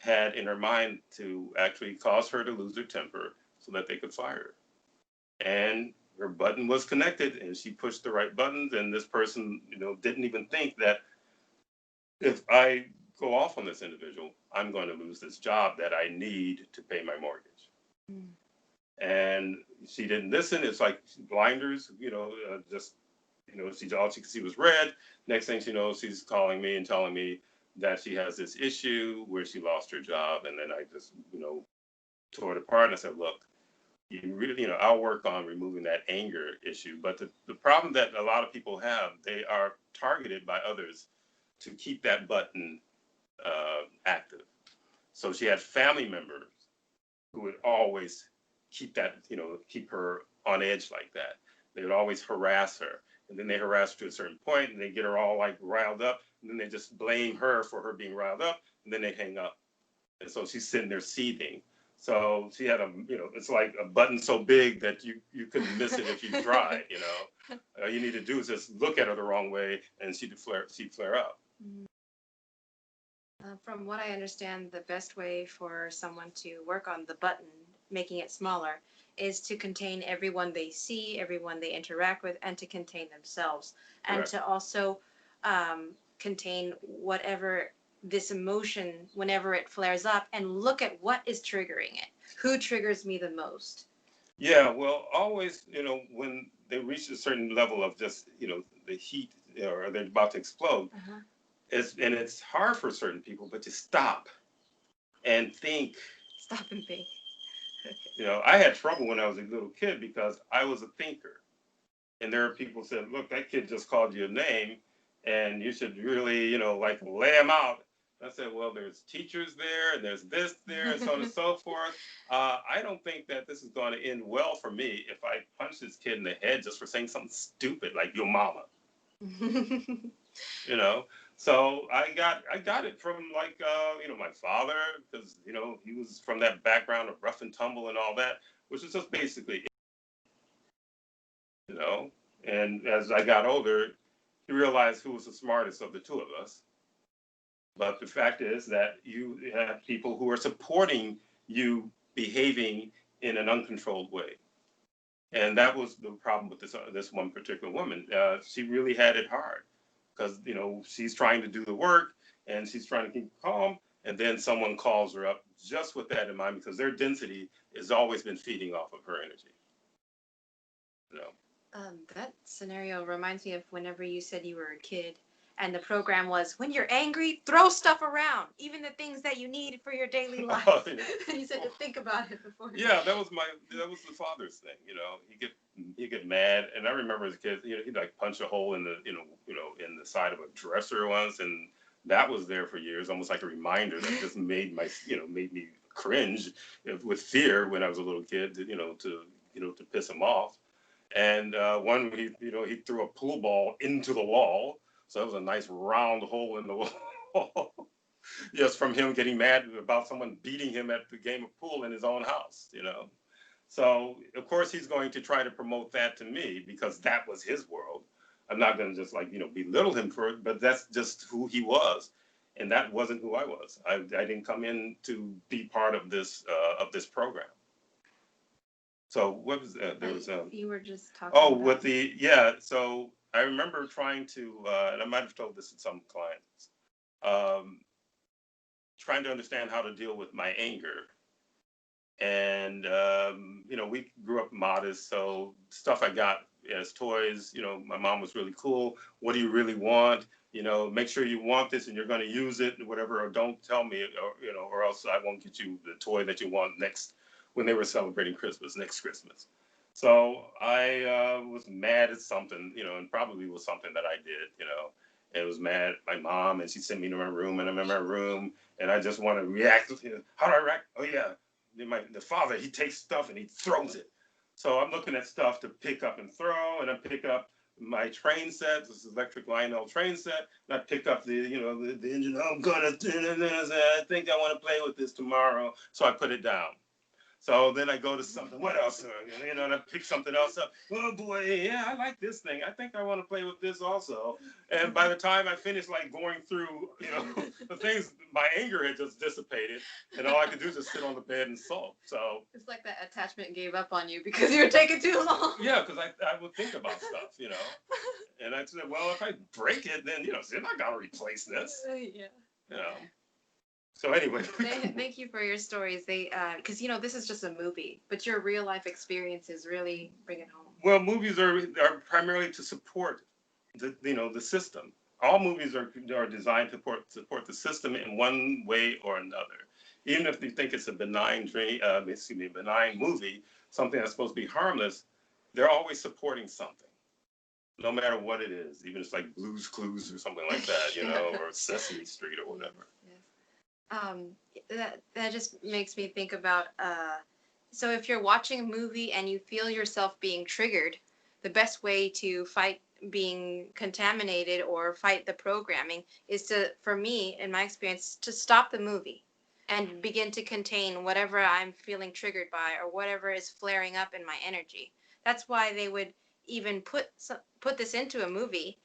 had in her mind to actually cause her to lose her temper so that they could fire her. And her button was connected, and she pushed the right buttons, and this person, didn't even think that if I go off on this individual, I'm going to lose this job that I need to pay my mortgage. Mm. And she didn't listen. It's like blinders, just, all she could see was red. Next thing she knows, she's calling me and telling me that she has this issue where she lost her job. And then I just, tore it apart and I said, look, you really, I'll work on removing that anger issue. But the problem that a lot of people have, they are targeted by others to keep that button active. So she had family members who would always keep her on edge like that. They would always harass her. And then they harass her to a certain point and they get her all like riled up. And then they just blame her for her being riled up. And then they hang up. And so she's sitting there seething. So she had it's like a button so big that you couldn't miss it if you tried, All you need to do is just look at her the wrong way and she'd flare up. From what I understand, the best way for someone to work on the button, making it smaller, is to contain everyone they see, everyone they interact with, and to contain themselves. And Correct. To also contain whatever this emotion, whenever it flares up, and look at what is triggering it. Who triggers me the most? Yeah, well, always, when they reach a certain level of just, the heat, or they're about to explode, it's hard for certain people, but to stop and think. Stop and think. I had trouble when I was a little kid because I was a thinker. And there are people who said, look, that kid just called you a name and you should really, like lay him out. I said, well, there's teachers there and there's this there and so on and so forth. I don't think that this is going to end well for me if I punch this kid in the head just for saying something stupid like your mama. So I got it from like my father, because he was from that background of rough and tumble and all that, which is just basically and as I got older, he realized who was the smartest of the two of us. But the fact is that you have people who are supporting you behaving in an uncontrolled way. And that was the problem with this one particular woman. She really had it hard because, she's trying to do the work and she's trying to keep calm. And then someone calls her up just with that in mind, because their density has always been feeding off of her energy. That scenario reminds me of whenever you said you were a kid and the program was, when you're angry, throw stuff around, even the things that you need for your daily life. Oh, yeah. You said to think about it before. Yeah, that was the father's thing. He'd get mad, and I remember as a kid, he'd like punch a hole in the in the side of a dresser once, and that was there for years, almost like a reminder that just made me cringe with fear when I was a little kid, to piss him off. And one, he threw a pool ball into the wall. So it was a nice round hole in the wall. Just from him getting mad about someone beating him at the game of pool in his own house. So of course he's going to try to promote that to me because that was his world. I'm not going to just belittle him for it, but that's just who he was. And that wasn't who I was. I didn't come in to be part of this program. So what was that? There was you were just talking. Oh, with So I remember trying to, and I might have told this to some clients, trying to understand how to deal with my anger. And we grew up modest, so stuff I got as toys. My mom was really cool. What do you really want? Make sure you want this and you're going to use it, or whatever. Or don't tell me, or else I won't get you the toy that you want next when they were celebrating Christmas, next Christmas. So I was mad at something, and probably was something that I did, and was mad at my mom, and she sent me to my room, and I'm in my room, and I just want to react. How do I react? Oh yeah, the father, he takes stuff and he throws it. So I'm looking at stuff to pick up and throw, and I pick up my train set, this electric Lionel train set, and I pick up the engine. I'm gonna, I think I want to play with this tomorrow, so I put it down. So then I go to something. What else? And I pick something else up. Oh boy, yeah, I like this thing. I think I want to play with this also. And by the time I finished going through, the things, my anger had just dissipated, and all I could do is just sit on the bed and sulk. So it's like that attachment gave up on you because you were taking too long. Yeah, because I would think about stuff, and I said, well, if I break it, then they're not gonna replace this. Yeah. So anyway, thank you for your stories. Because this is just a movie, but your real life experiences really bring it home. Well, movies are primarily to support the system. All movies are designed to support the system in one way or another. Even if you think it's a benign benign movie, something that's supposed to be harmless, they're always supporting something, no matter what it is. Even if it's like Blue's Clues or something like that, or Sesame Street or whatever. That just makes me think about so if you're watching a movie and you feel yourself being triggered, the best way to fight being contaminated or fight the programming is for me, in my experience, to stop the movie and begin to contain whatever I'm feeling triggered by or whatever is flaring up in my energy. That's why they would even put this into a movie,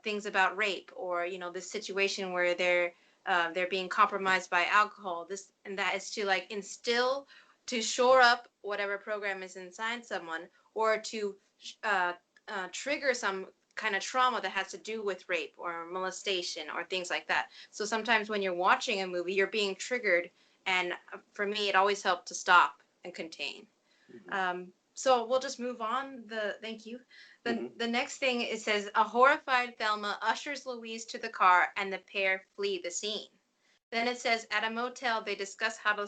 things about rape or this situation where they're being compromised by alcohol, this and that, is to instill, to shore up whatever program is inside someone, or to trigger some kind of trauma that has to do with rape or molestation or things like that. So sometimes when you're watching a movie, you're being triggered, and for me, it always helped to stop and contain. Mm-hmm. So we'll just move on. Thank you. The next thing, it says, a horrified Thelma ushers Louise to the car and the pair flee the scene. Then it says, at a motel, they discuss how to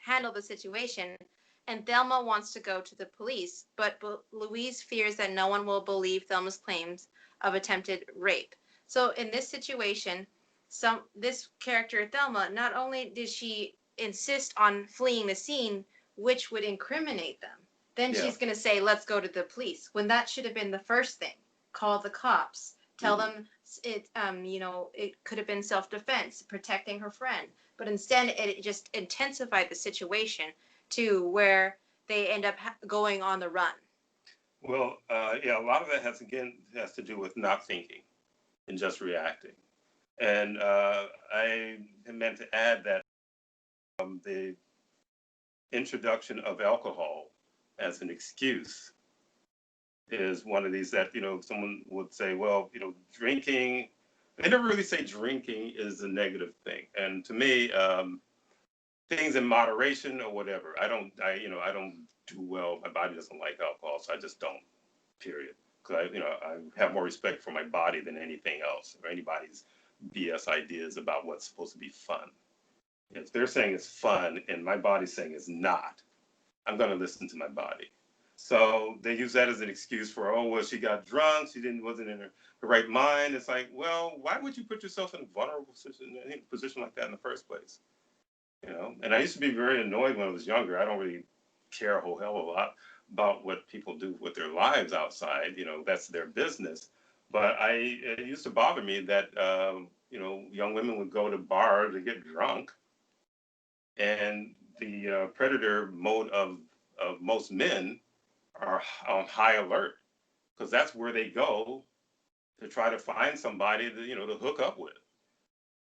handle the situation, and Thelma wants to go to the police, but Louise fears that no one will believe Thelma's claims of attempted rape. So in this situation, this character, Thelma, not only did she insist on fleeing the scene, which would incriminate them, then she's going to say, let's go to the police, when that should have been the first thing. Call the cops. Tell them it could have been self-defense, protecting her friend. But instead, it just intensified the situation to where they end up going on the run. Well, a lot of that has to do with not thinking and just reacting. And I meant to add that the introduction of alcohol as an excuse is one of these that, someone would say, well, drinking, they never really say drinking is a negative thing. And to me, things in moderation or whatever, I don't do well. My body doesn't like alcohol, so I just don't, period. Because I have more respect for my body than anything else, or anybody's BS ideas about what's supposed to be fun. If they're saying it's fun and my body's saying it's not, I'm going to listen to my body. So they use that as an excuse for, oh, well, she got drunk, she wasn't in her right mind. It's like, well, why would you put yourself in a vulnerable position like that in the first place? you know. And I used to be very annoyed when I was younger. I don't really care a whole hell of a lot about what people do with their lives outside. You know, that's their business. But it used to bother me that you know, young women would go to bars and get drunk, and the predator mode of most men are on high alert because that's where they go to try to find somebody to, you know, to hook up with.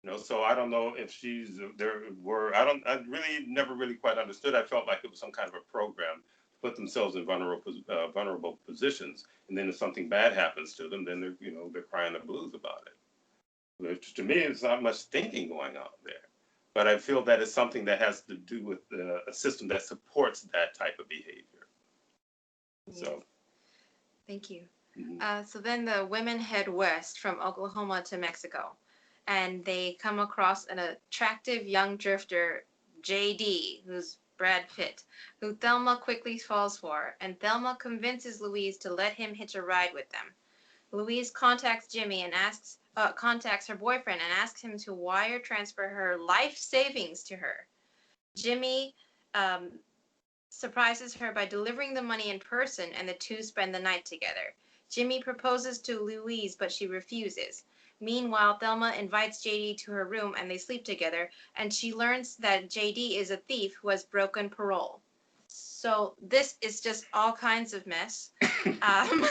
You know, so I don't know if she's there were I really never really quite understood. I felt like it was some kind of a program to put themselves in vulnerable positions, and then if something bad happens to them, then they're, you know, they're crying the blues about it. Which to me, it's not much thinking going on there. But I feel that it's something that has to do with a system that supports that type of behavior. Yes. So, Thank you. mhm. So then the women head west from Oklahoma to Mexico, and they come across an attractive young drifter, JD, who's Brad Pitt, who Thelma quickly falls for, and Thelma convinces Louise to let him hitch a ride with them. Louise contacts Jimmy and contacts her boyfriend and asks him to wire transfer her life savings to her. Jimmy um, surprises her by delivering the money in person, and the two spend the night together. Jimmy proposes to Louise, but she refuses. Meanwhile, Thelma invites JD to her room and they sleep together, and she learns that JD is a thief who has broken parole. So this is just all kinds of mess. Um,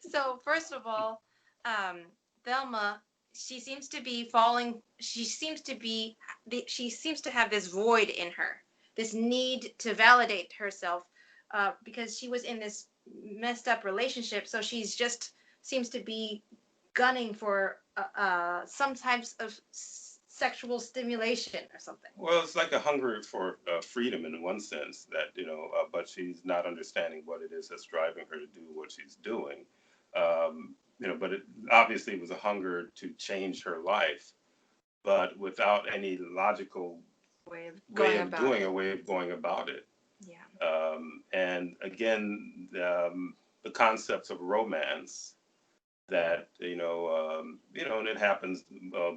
so first of all, um, Thelma, she seems to have this void in her, this need to validate herself, because she was in this messed up relationship. So she's just seems to be gunning for some types of sexual stimulation or something. Well, it's like a hunger for freedom in one sense that, you know, but she's not understanding what it is that's driving her to do what she's doing. You know, but it obviously was a hunger to change her life, but without any logical Way of way going of about doing it. a way of going about it. Yeah. And again, the concepts of romance that, you know, and it happens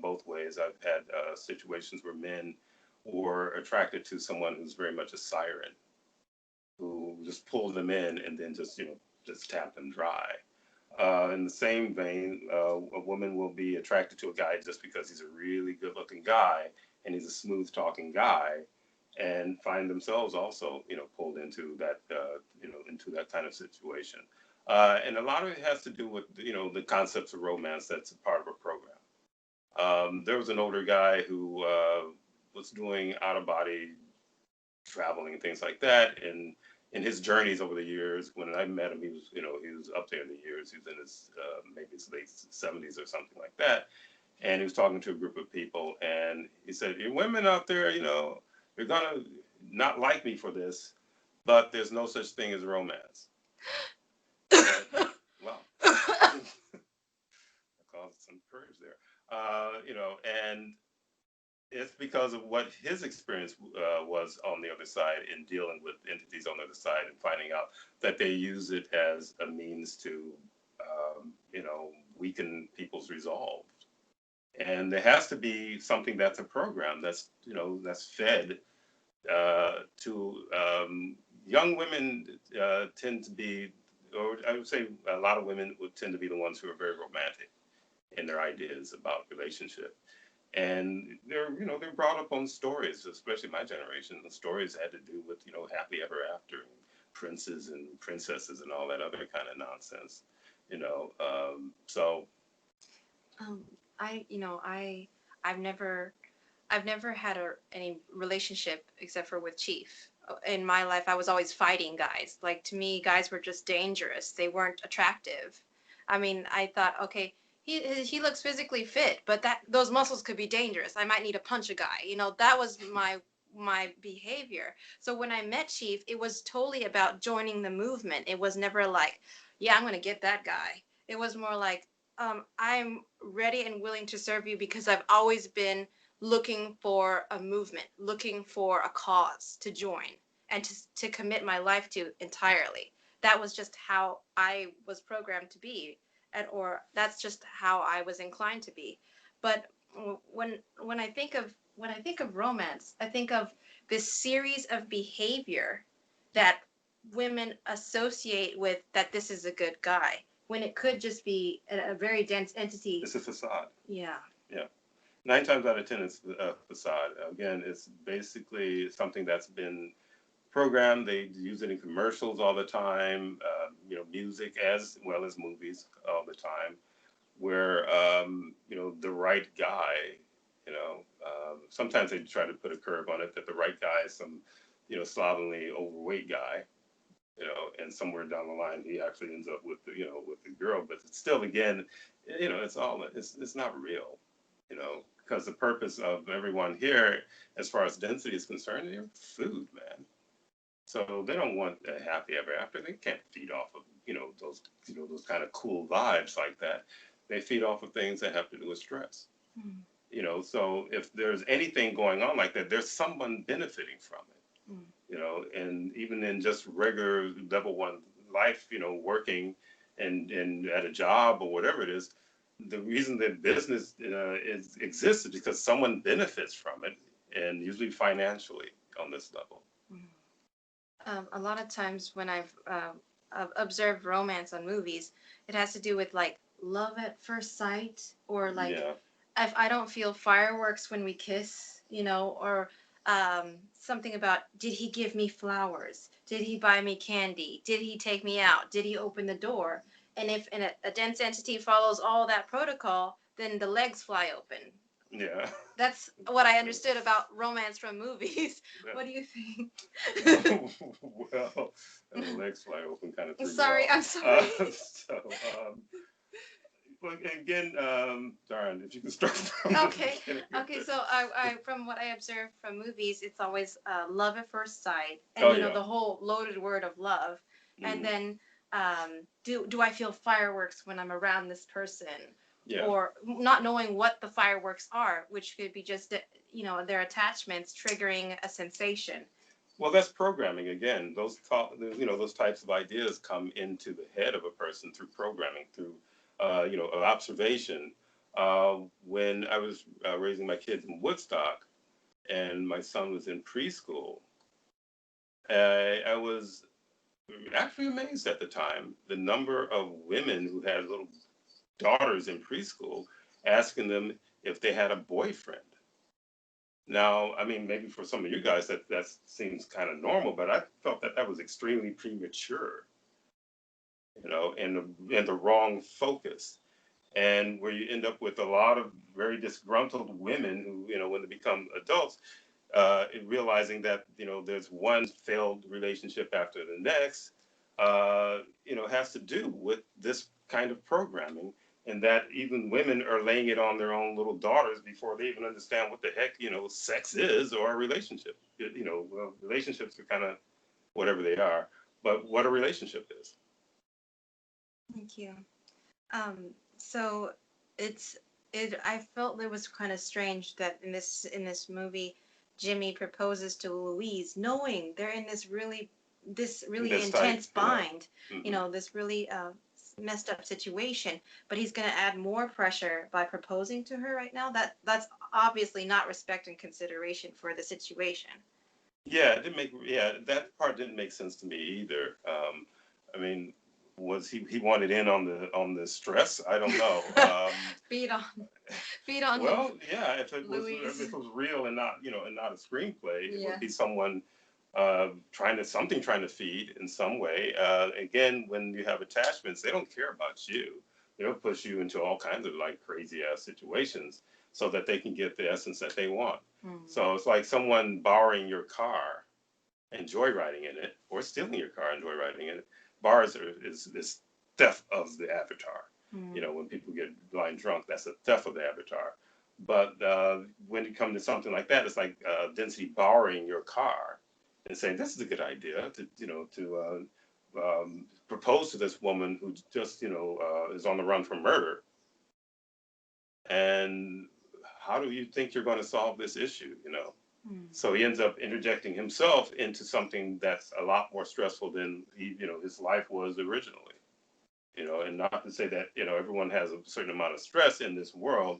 both ways. I've had situations where men were attracted to someone who's very much a siren, who just pulled them in and then just, you know, just tap them dry. In the same vein, a woman will be attracted to a guy just because he's a really good-looking guy and he's a smooth-talking guy, and find themselves also, you know, pulled into that, you know, into that kind of situation. And a lot of it has to do with, you know, the concepts of romance that's a part of a program. There was an older guy who was doing out-of-body traveling and things like that, and in his journeys over the years, when I met him, he was, you know, he was up there in the years. He was in his maybe his late 70s or something like that, and he was talking to a group of people, and he said, "You women out there, you know, you're gonna not like me for this, but there's no such thing as romance." And, well, I caused some courage there, you know, and it's because of what his experience was on the other side in dealing with entities on the other side and finding out that they use it as a means to, you know, weaken people's resolve. And there has to be something that's a program that's, you know, that's fed to young women tend to be, or I would say a lot of women would tend to be the ones who are very romantic in their ideas about relationship, and they're, you know, they're brought up on stories, especially my generation. The stories had to do with, you know, happy ever after and princes and princesses and all that other kind of nonsense, you know. So um, I've never had any relationship except for with Chief. In my life, I was always fighting guys. Like, to me, guys were just dangerous. They weren't attractive. I mean, I thought, okay, he looks physically fit, but that those muscles could be dangerous. I might need to punch a guy. You know, that was my behavior. So when I met Chief, it was totally about joining the movement. It was never like, yeah, I'm gonna get that guy. It was more like, I'm ready and willing to serve you because I've always been looking for a movement, looking for a cause to join and to commit my life to entirely. That was just how I was programmed to be, or that's just how I was inclined to be. But when I think of romance, I think of this series of behavior that women associate with that this is a good guy, when it could just be a very dense entity. It's a facade. Yeah. Yeah. 9 times out of 10, it's a facade. Again, it's basically something that's been programmed. They use it in commercials all the time, music as well as movies all the time, where, the right guy, sometimes they try to put a curve on it that the right guy is some, slovenly overweight guy, and somewhere down the line he actually ends up with with the girl, but it's still, again, it's not real, because the purpose of everyone here, as far as density is concerned, they're food, man. So they don't want a happy ever after. They can't feed off of those kind of cool vibes like that. They feed off of things that have to do with stress. Mm. So if there's anything going on like that, there's someone benefiting from it. Mm. And even in just regular level one life, working and at a job or whatever it is, the reason that business exists is because someone benefits from it, and usually financially on this level. A lot of times when I've observed romance on movies, it has to do with like love at first sight, or like Yeah. if I don't feel fireworks when we kiss, or something about, did he give me flowers? Did he buy me candy? Did he take me out? Did he open the door? And if a dense entity follows all that protocol, then the legs fly open. Yeah. That's what I understood about romance from movies. What do you think? Well, and the legs fly open kind of threw me Sorry, off. I'm sorry. But again, darn, if you can start from Okay. Okay. So I from what I observed from movies, it's always love at first sight, and Oh, yeah. the whole loaded word of love, and Mhm. then do I feel fireworks when I'm around this person, Yeah. or not knowing what the fireworks are, which could be just their attachments triggering a sensation. Well, that's programming again. Those types of ideas come into the head of a person through programming, through observation. When I was raising my kids in Woodstock, and my son was in preschool, I was actually amazed at the time the number of women who had little daughters in preschool asking them if they had a boyfriend. Now, I mean, maybe for some of you guys that seems kind of normal, but I felt that was extremely premature, and the wrong focus, and where you end up with a lot of very disgruntled women who, when they become adults, realizing that there's one failed relationship after the next, has to do with this kind of programming, and that even women are laying it on their own little daughters before they even understand what the heck sex is, or a relationship. Well, relationships are kind of whatever they are, but what a relationship is. Thank you. So I felt it was kind of strange that in this movie, Jimmy proposes to Louise, knowing they're in this really intense bind, Mm-hmm. this really messed up situation. But he's going to add more pressure by proposing to her right now. That's obviously not respect and consideration for the situation. Yeah, it didn't make. Yeah, that part didn't make sense to me either. I mean, was he wanted in on the stress? I don't know. Feed on, feed on Well, yeah, if it Louise. was real and not and not a screenplay, it Yeah. would be someone trying to feed in some way. Again, when you have attachments, they don't care about you. They'll push you into all kinds of like crazy ass situations so that they can get the essence that they want. So it's like someone borrowing your car and joyriding in it, or stealing your car and joyriding in it. Bars is theft of the avatar. When people get blind drunk, that's a theft of the avatar. But when it comes to something like that, it's like density borrowing your car and saying this is a good idea to propose to this woman who just is on the run from murder. And how do you think you're going to solve this issue? So he ends up interjecting himself into something that's a lot more stressful than his life was originally. And not to say that everyone has a certain amount of stress in this world,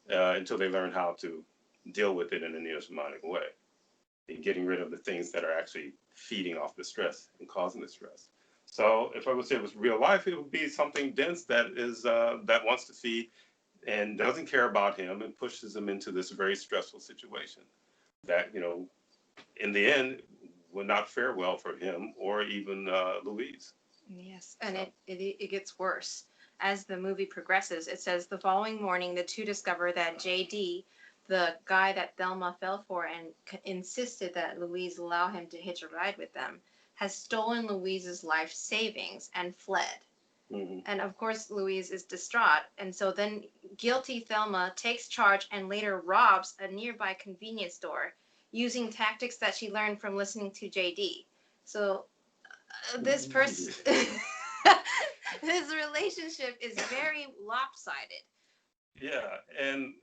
until they learn how to deal with it in a Neo Shamanic way, and getting rid of the things that are actually feeding off the stress and causing the stress. So if I would say it was real life, it would be something dense that is that wants to feed and doesn't care about him and pushes him into this very stressful situation that, in the end would not fare well for him or even Louise. Yes, and it gets worse. As the movie progresses, it says the following morning, the two discover that JD, the guy that Thelma fell for and insisted that Louise allow him to hitch a ride with them, has stolen Louise's life savings and fled. Mm-hmm. And of course, Louise is distraught. And so then guilty Thelma takes charge and later robs a nearby convenience store using tactics that she learned from listening to JD. So this person, his relationship is very lopsided. Yeah, and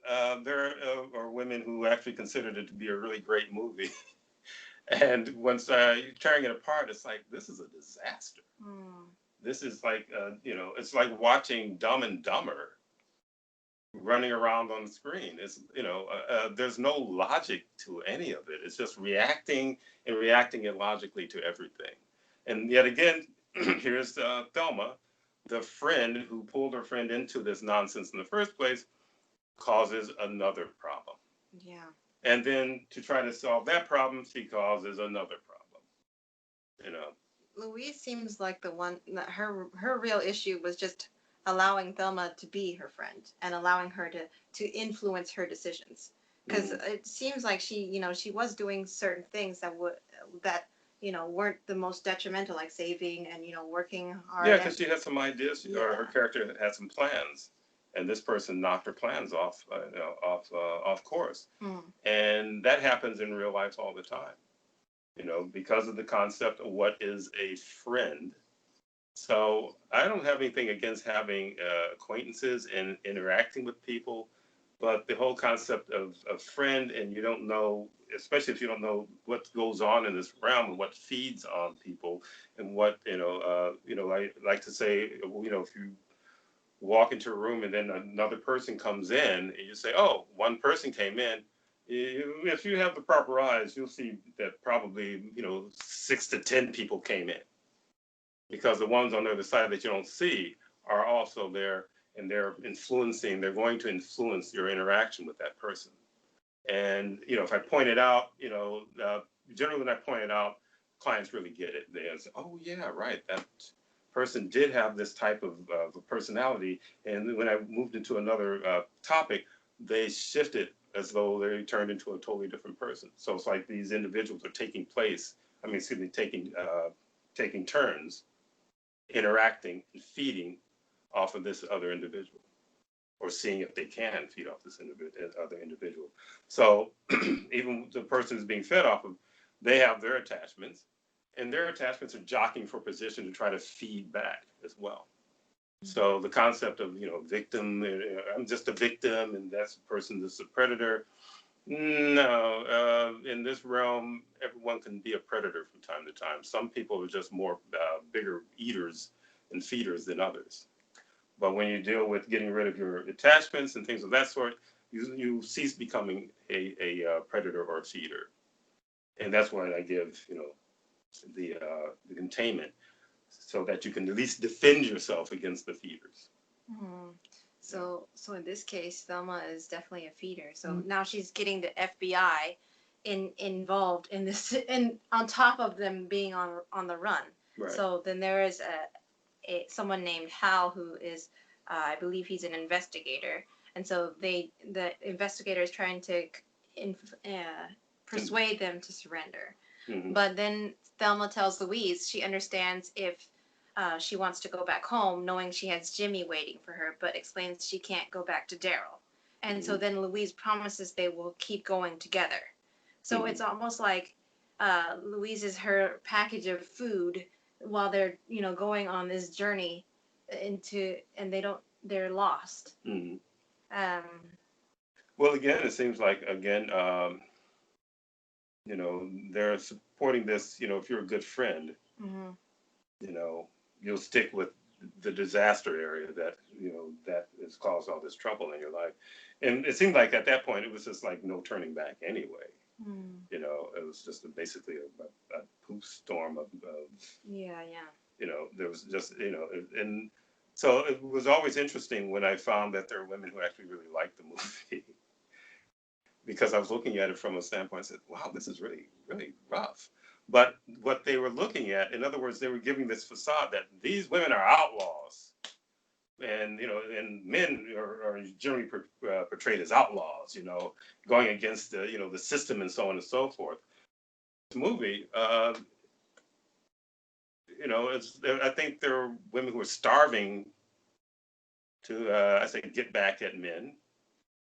there are women who actually considered it to be a really great movie. And once you're tearing it apart, it's like, this is a disaster. This is like, it's like watching Dumb and Dumber running around on the screen. It's, there's no logic to any of it. It's just reacting and reacting illogically to everything. And yet again, here's Thelma, the friend who pulled her friend into this nonsense in the first place, causes another problem. Yeah. And then to try to solve that problem, she causes another problem. Louise seems like the one that her real issue was just allowing Thelma to be her friend and allowing her to influence her decisions. Because it seems like she was doing certain things that weren't the most detrimental, like saving and working hard. Yeah, because she had some ideas, or her character had some plans, and this person knocked her plans off course. And that happens in real life all the time. Because of the concept of what is a friend. So I don't have anything against having acquaintances and interacting with people, but the whole concept of a friend, and you don't know, especially if you don't know what goes on in this realm and what feeds on people, and what I like to say, if you walk into a room and then another person comes in, and you say, "Oh, one person came in." If you have the proper eyes, you'll see that probably 6 to 10 people came in, because the ones on the other side that you don't see are also there, and they're going to influence your interaction with that person. And if I point it out, generally when I point it out, clients really get it. They say, "Oh yeah, right, that person did have this type of personality." And when I moved into another topic, they shifted as though they turned into a totally different person. So it's like these individuals are taking turns interacting and feeding off of this other individual, or seeing if they can feed off this other individual. So even the person is being fed off of, they have their attachments, and their attachments are jockeying for position to try to feed back as well. So the concept of, victim, I'm just a victim, and that's the person that's a predator. No, in this realm, everyone can be a predator from time to time. Some people are just more bigger eaters and feeders than others. But when you deal with getting rid of your attachments and things of that sort, you cease becoming a predator or a feeder. And that's why I give, the containment, so that you can at least defend yourself against the feeders. So in this case, Thelma is definitely a feeder. So now she's getting the FBI involved in this, and on top of them being on the run. Right. So then there is someone named Hal who is, I believe he's an investigator, and so the investigator is trying to persuade them to surrender. But then Thelma tells Louise she understands if she wants to go back home, knowing she has Jimmy waiting for her, but explains she can't go back to Daryl. And so then Louise promises they will keep going together. So it's almost like Louise is her package of food while they're going on this journey they're lost. Well, again, it seems like they're supporting this. If you're a good friend, you'll stick with the disaster area that has caused all this trouble in your life. And it seemed like at that point it was just like no turning back anyway. Mm. You know, it was just basically a poop storm of Yeah. you know, there was just, you know, and so it was always interesting when I found that there were women who actually really liked the movie because I was looking at it from a standpoint and said, wow, this is really, really rough. But what they were looking at, in other words, they were giving this facade that these women are outlaws. And, you know, and men are generally portrayed as outlaws, you know, going against the, you know, the system and so on and so forth. This movie, you know, I think there are women who are starving to, I say, get back at men.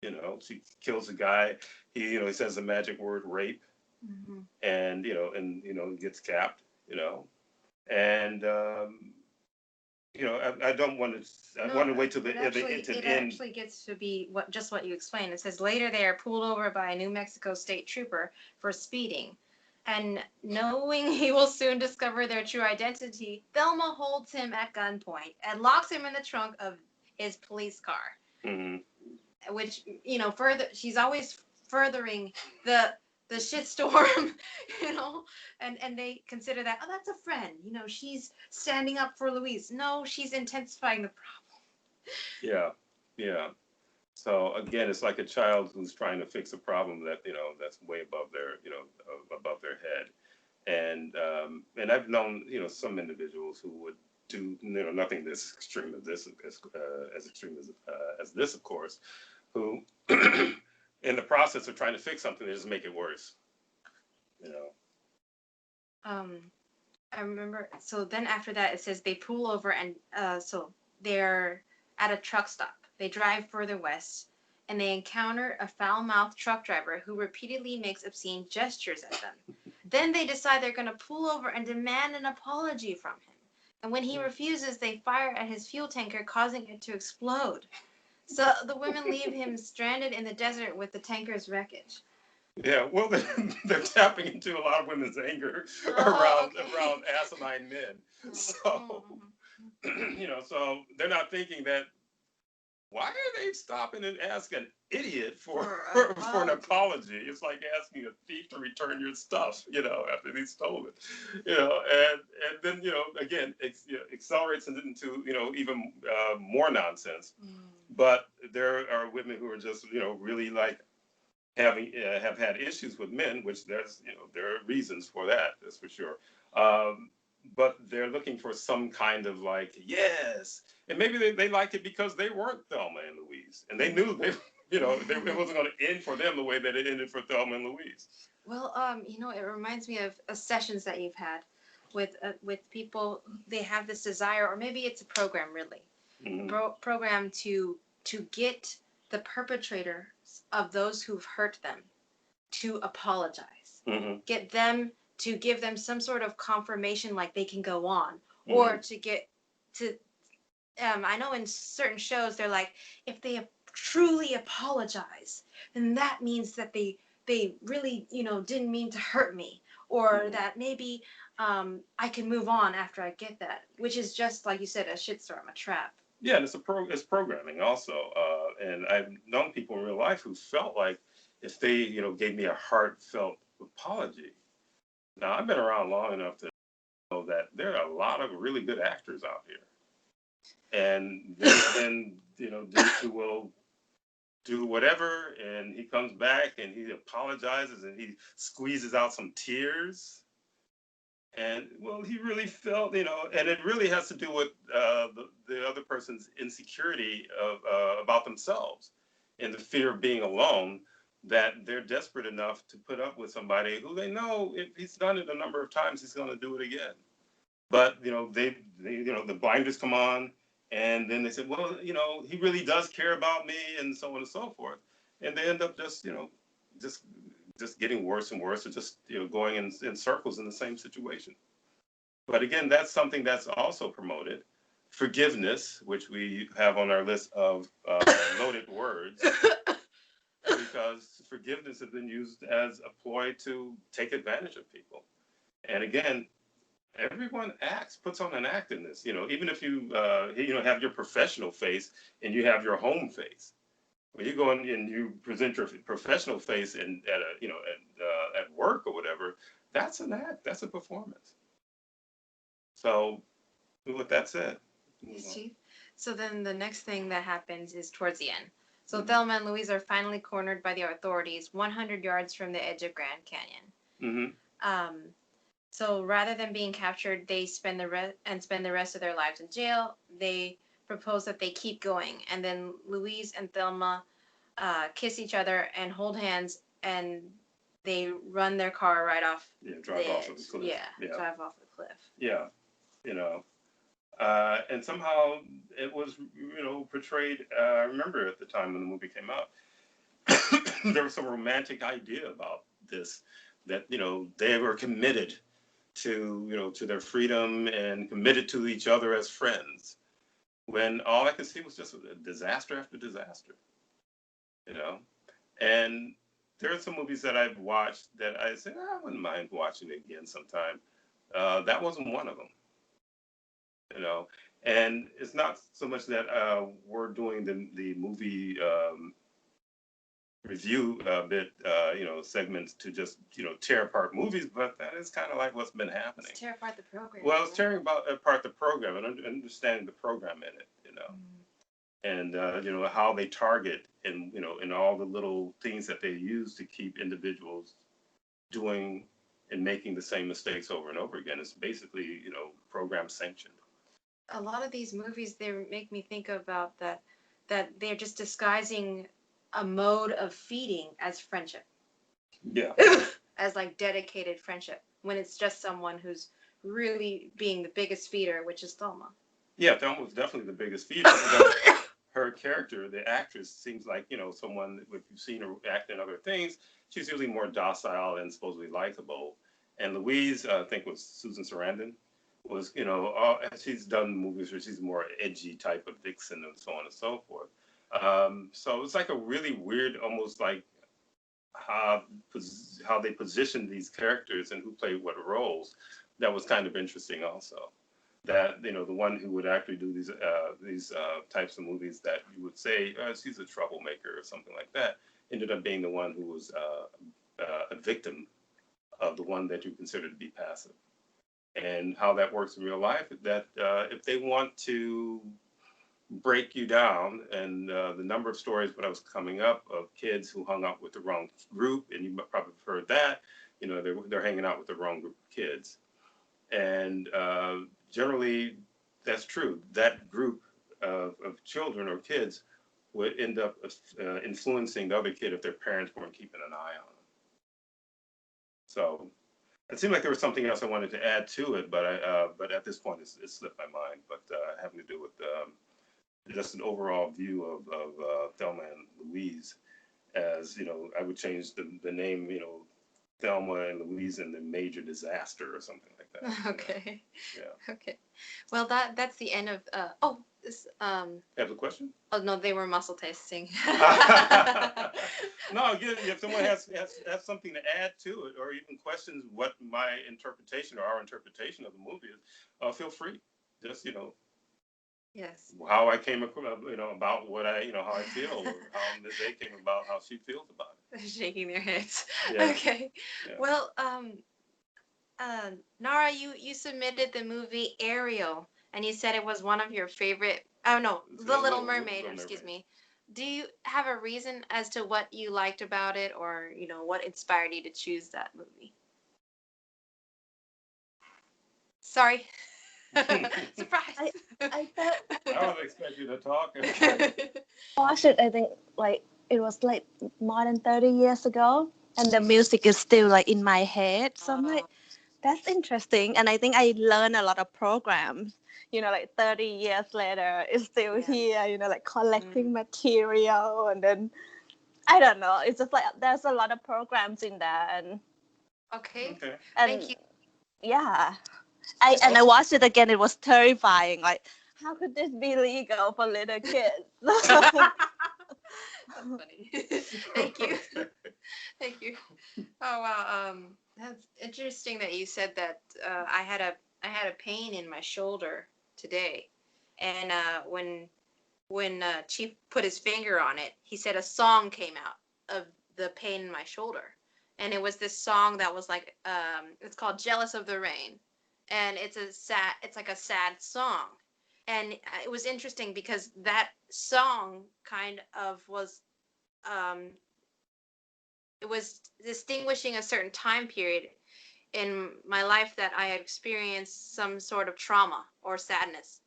You know, she kills a guy. You know, he says the magic word rape, Mm-hmm. and you know, gets capped. You know, and you know, I don't want to. I want to wait till it actually gets to be what you explained. It says later they are pulled over by a New Mexico state trooper for speeding. And knowing he will soon discover their true identity, Thelma holds him at gunpoint and locks him in the trunk of his police car. Mm-hmm. Which, you know, she's always furthering the shitstorm, you know, and they consider that, oh, that's a friend, you know, she's standing up for Louise. No, she's intensifying the problem. Yeah, yeah. So again, it's like a child who's trying to fix a problem that, you know, that's way above their, you know, above their head. And I've known, you know, some individuals who would do, you know, nothing this extreme as this, as extreme as this, of course, who, in the process of trying to fix something, they just make it worse. You know. I remember. So then after that, it says they pull over and so they're at a truck stop. They drive further west and they encounter a foul-mouthed truck driver who repeatedly makes obscene gestures at them. Then they decide they're going to pull over and demand an apology from him. And when he refuses, they fire at his fuel tanker, causing it to explode. So the women leave him stranded in the desert with the tanker's wreckage. Yeah, well, they're tapping into a lot of women's anger around asinine men. So, you know, so they're not thinking that. Why are they stopping and asking an idiot for an apology? It's like asking a thief to return your stuff, you know, after they stole it, you know, and then, you know, again, accelerates into, you know, even more nonsense. But there are women who are just, you know, really like have had issues with men, which there's, you know, there are reasons for that, that's for sure. But they're looking for some kind of like, yes, and maybe they like it because they weren't Thelma and Louise, and they knew they, you know, it wasn't going to end for them the way that it ended for Thelma and Louise. Well, you know, it reminds me of sessions that you've had with people. They have this desire, or maybe it's a program, really, program to get the perpetrators of those who've hurt them to apologize, get them to give them some sort of confirmation, like they can go on, or to get to. I know in certain shows they're like, if they truly apologize, then that means that they really, you know, didn't mean to hurt me, or that maybe I can move on after I get that, which is just like you said, a shitstorm, a trap. Yeah, and it's programming also, and I've known people in real life who felt like if they, you know, gave me a heartfelt apology. Now I've been around long enough to know that there are a lot of really good actors out here, and you know, who will do whatever, and he comes back and he apologizes and he squeezes out some tears. And well, he really felt, you know, and it really has to do with the other person's insecurity of about themselves and the fear of being alone, that they're desperate enough to put up with somebody who they know if he's done it a number of times, he's going to do it again. But you know, they you know, the blinders come on, and then they say, well, you know, he really does care about me, and so on and so forth, and they end up just, you know, just getting worse and worse, or just, you know, going in circles in the same situation. But again, that's something that's also promoted. Forgiveness, which we have on our list of loaded words, because forgiveness has been used as a ploy to take advantage of people. And again, everyone puts on an act in this. You know, even if you you know, have your professional face and you have your home face. When you go in and you present your professional face in at a at work or whatever, that's an act. That's a performance. So with that said, move Yes, on. Chief. So then the next thing that happens is towards the end. So Mhm. Thelma and Louise are finally cornered by the authorities 100 yards from the edge of Grand Canyon. Mm-hmm. So rather than being captured, they spend the rest of their lives in jail. They propose that they keep going, and then Louise and Thelma kiss each other and hold hands, and they run their car right off Yeah, the drive off of the edge. cliff. Yeah, Yeah. drive off the cliff. Yeah. You know, and somehow it was, portrayed. I remember at the time when the movie came out, there was some romantic idea about this, that they were committed to to their freedom and committed to each other as friends. When all I could see was just disaster after disaster, you know. And there are some movies that I've watched that I said I wouldn't mind watching again sometime. That wasn't one of them, you know. And it's not so much that we're doing the movie review bit, segments to just tear apart movies, but that is kind of like what's been happening. Let's tear apart the program. Well, it's tearing apart the program and understanding the program in it, and how they target and and all the little things that they use to keep individuals doing and making the same mistakes over and over again. It's basically program sanctioned. A lot of these movies, they make me think about that they're just disguising a mode of feeding as friendship. Yeah. As like dedicated friendship, when it's just someone who's really being the biggest feeder, which is Thelma. Yeah, Thelma was definitely the biggest feeder. Her character, the actress, seems like someone, if you've seen her act in other things, she's usually more docile and supposedly likable. And Louise, I think was Susan Sarandon, was she's done movies where she's more edgy type of vixen and so on and so forth. So it's like a really weird, almost like how they positioned these characters and who played what roles. That was kind of interesting also. That the one who would actually do these types of movies that you would say she's a troublemaker or something like that, ended up being the one who was a victim of the one that you consider to be passive. And how that works in real life, that if they want to break you down, and the number of stories when I was coming up of kids who hung out with the wrong group, and you probably have heard that, they're hanging out with the wrong group of kids. And generally, that's true. That group of children or kids would end up influencing the other kid if their parents weren't keeping an eye on them. So it seemed like there was something else I wanted to add to it, but at this point, it slipped my mind. But having to do with just an overall view of Thelma and Louise, as I would change the name, Thelma and Louise and the Major Disaster or something like that. Okay. Yeah. Okay. Well, that's the end of. This. Have a question? Oh no, they were muscle testing. No, again, if someone has something to add to it, or even questions what my interpretation or our interpretation of the movie is, feel free. Just Yes. how I came across, about what how I feel, or how they came about how she feels about it. Shaking their heads. Yeah. Okay. Yeah. Well, Nara, you submitted the movie Ariel, and you said it was one of your favorite. Oh no, The Little Mermaid. Excuse me. Do you have a reason as to what you liked about it, or what inspired you to choose that movie? Sorry. Surprise. I thought I was expecting to talk. watched it. I think like it was like more than 30 years ago, and the music is still like in my head. So I'm like, that's interesting, and I think I learned a lot of programs. Like 30 years later, it's still here. Like collecting material, and then I don't know. It's just like there's a lot of programs in there, and Okay. and Thank you. yeah. I watched it again. It was terrifying. Like, how could this be legal for little kids? That's funny. Thank you. Thank you. Oh wow. That's interesting that you said that. I had a pain in my shoulder today, and when when Chief put his finger on it, he said a song came out of the pain in my shoulder. And it was this song that was like, it's called Jealous of the Rain. And it's like a sad song. And it was interesting because that song kind of was, it was distinguishing a certain time period in my life that I had experienced some sort of trauma or sadness.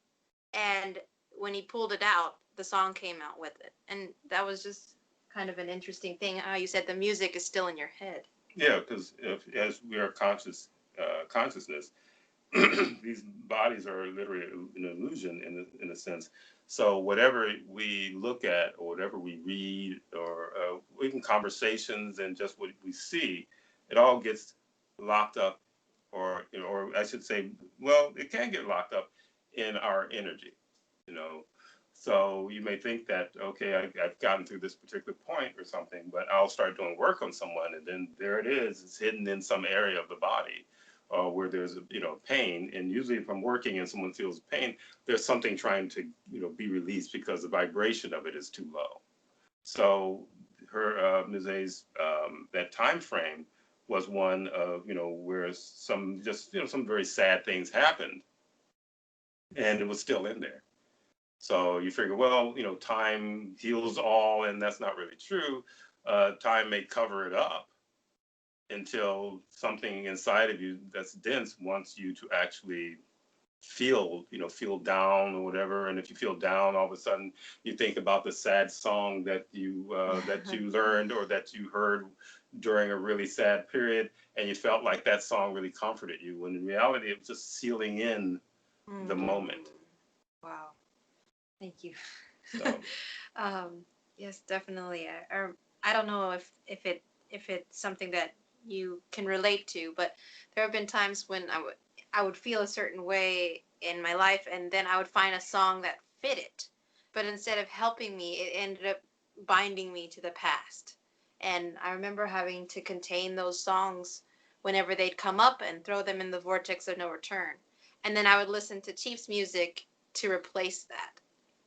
And when he pulled it out, the song came out with it. And that was just kind of an interesting thing, how you said the music is still in your head. Yeah, because as we are consciousness, these bodies are literally an illusion in a sense. So whatever we look at or whatever we read or even conversations and just what we see, it all gets locked up, or or I should say, well, it can get locked up in our energy, you know. So you may think that, okay, I've gotten through this particular point or something, but I'll start doing work on someone, and then there it is. It's hidden in some area of the body where there's pain. And usually, if I'm working and someone feels pain, there's something trying to be released because the vibration of it is too low. So her Ms. A's that time frame was one of where some some very sad things happened, and it was still in there. So you figure, well, time heals all, and that's not really true. Time may cover it up until something inside of you that's dense wants you to actually feel down or whatever. And if you feel down, all of a sudden you think about the sad song that you learned or that you heard during a really sad period, and you felt like that song really comforted you, when in reality it was just sealing in the moment. Wow. Thank you. So. Yes, definitely. I don't know if it's something that you can relate to, but there have been times when I would feel a certain way in my life, and then I would find a song that fit it. But instead of helping me, it ended up binding me to the past. And I remember having to contain those songs whenever they'd come up and throw them in the vortex of no return. And then I would listen to Chief's music to replace that.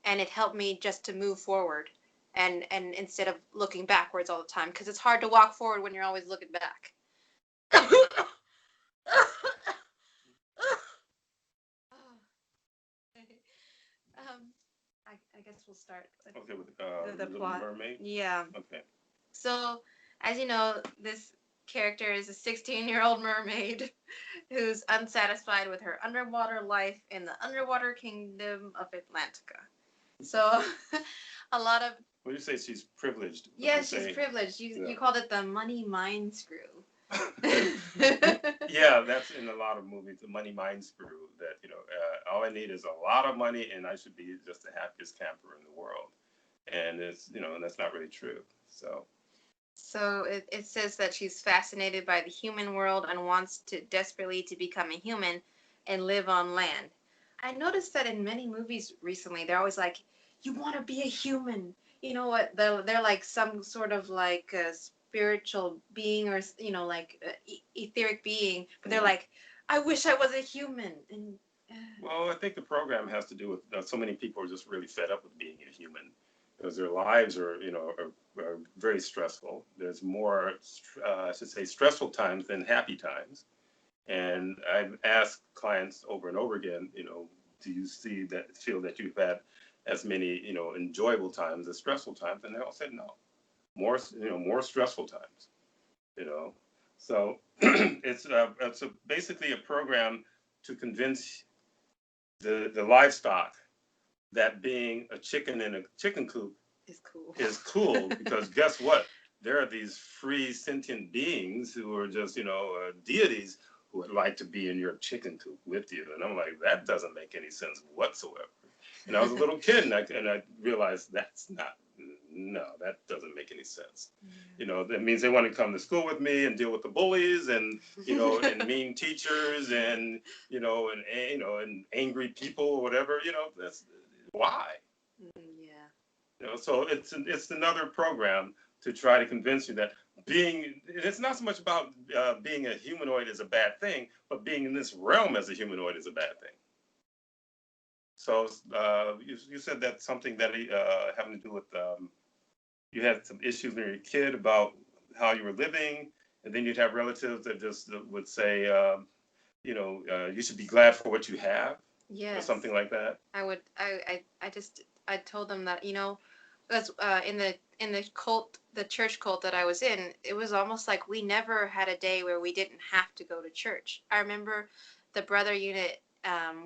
And it helped me just to move forward and instead of looking backwards all the time, because it's hard to walk forward when you're always looking back. I guess we'll start with the plot. Mermaid? Yeah. Okay. So, as you know, this character is a 16-year-old mermaid who's unsatisfied with her underwater life in the underwater kingdom of Atlantica. So, a lot of... Well, you say she's privileged. Yes, she's privileged. You called it the money mind screw. Yeah, that's in a lot of movies, the money mind screw, that all I need is a lot of money and I should be just the happiest camper in the world. And it's and that's not really true. So it says that she's fascinated by the human world and wants to desperately to become a human and live on land. I noticed that in many movies recently, they're always like, you want to be a human. You know what? They're like some sort of like a spiritual being, or like etheric being, but they're like, I wish I was a human. And well, I think the program has to do with so many people are just really fed up with being a human, because their lives are are very stressful. There's more I should say stressful times than happy times. And I've asked clients over and over again, do you feel that you've had as many enjoyable times as stressful times? And they all said no. More stressful times. So it's basically a program to convince the livestock that being a chicken in a chicken coop is cool because guess what? There are these free sentient beings who are just deities who would like to be in your chicken coop with you. And I'm like, that doesn't make any sense whatsoever. And I was a little kid, and I realized that doesn't make any sense. That means they want to come to school with me and deal with the bullies and and mean teachers and and angry people or whatever. That's why. Yeah. So it's another program to try to convince you that it's not so much about being a humanoid is a bad thing, but being in this realm as a humanoid is a bad thing. So you said that's something that having to do with you had some issues when you were a kid about how you were living, and then you'd have relatives that just would say, you should be glad for what you have, or Yes. something like that. I told them that, because in the cult, the church cult that I was in, it was almost like we never had a day where we didn't have to go to church. I remember the brother unit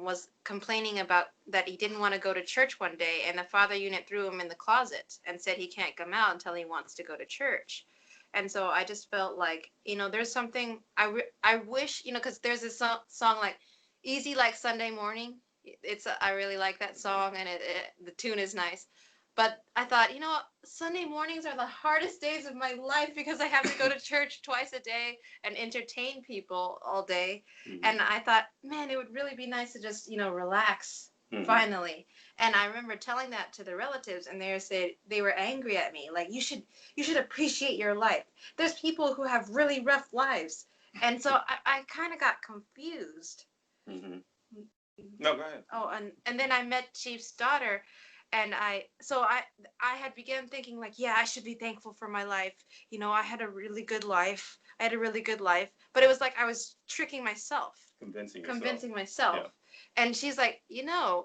was complaining about that he didn't want to go to church one day, and the father unit threw him in the closet and said he can't come out until he wants to go to church. And so I just felt like, there's something I wish, because there's this song like Easy Like Sunday Morning. I really like that song, and the tune is nice. But I thought, Sunday mornings are the hardest days of my life because I have to go to church twice a day and entertain people all day. Mhm. And I thought, man, it would really be nice to just, relax finally. And I remember telling that to the relatives, and they were angry at me, like, you should appreciate your life. There's people who have really rough lives. And so I kind of got confused. Mm-hmm. No, go ahead. Oh, and then I met Chief's daughter, and I had begun thinking like, yeah, I should be thankful for my life. I had a really good life. But it was like I was tricking myself, convincing myself. Yeah. And she's like, you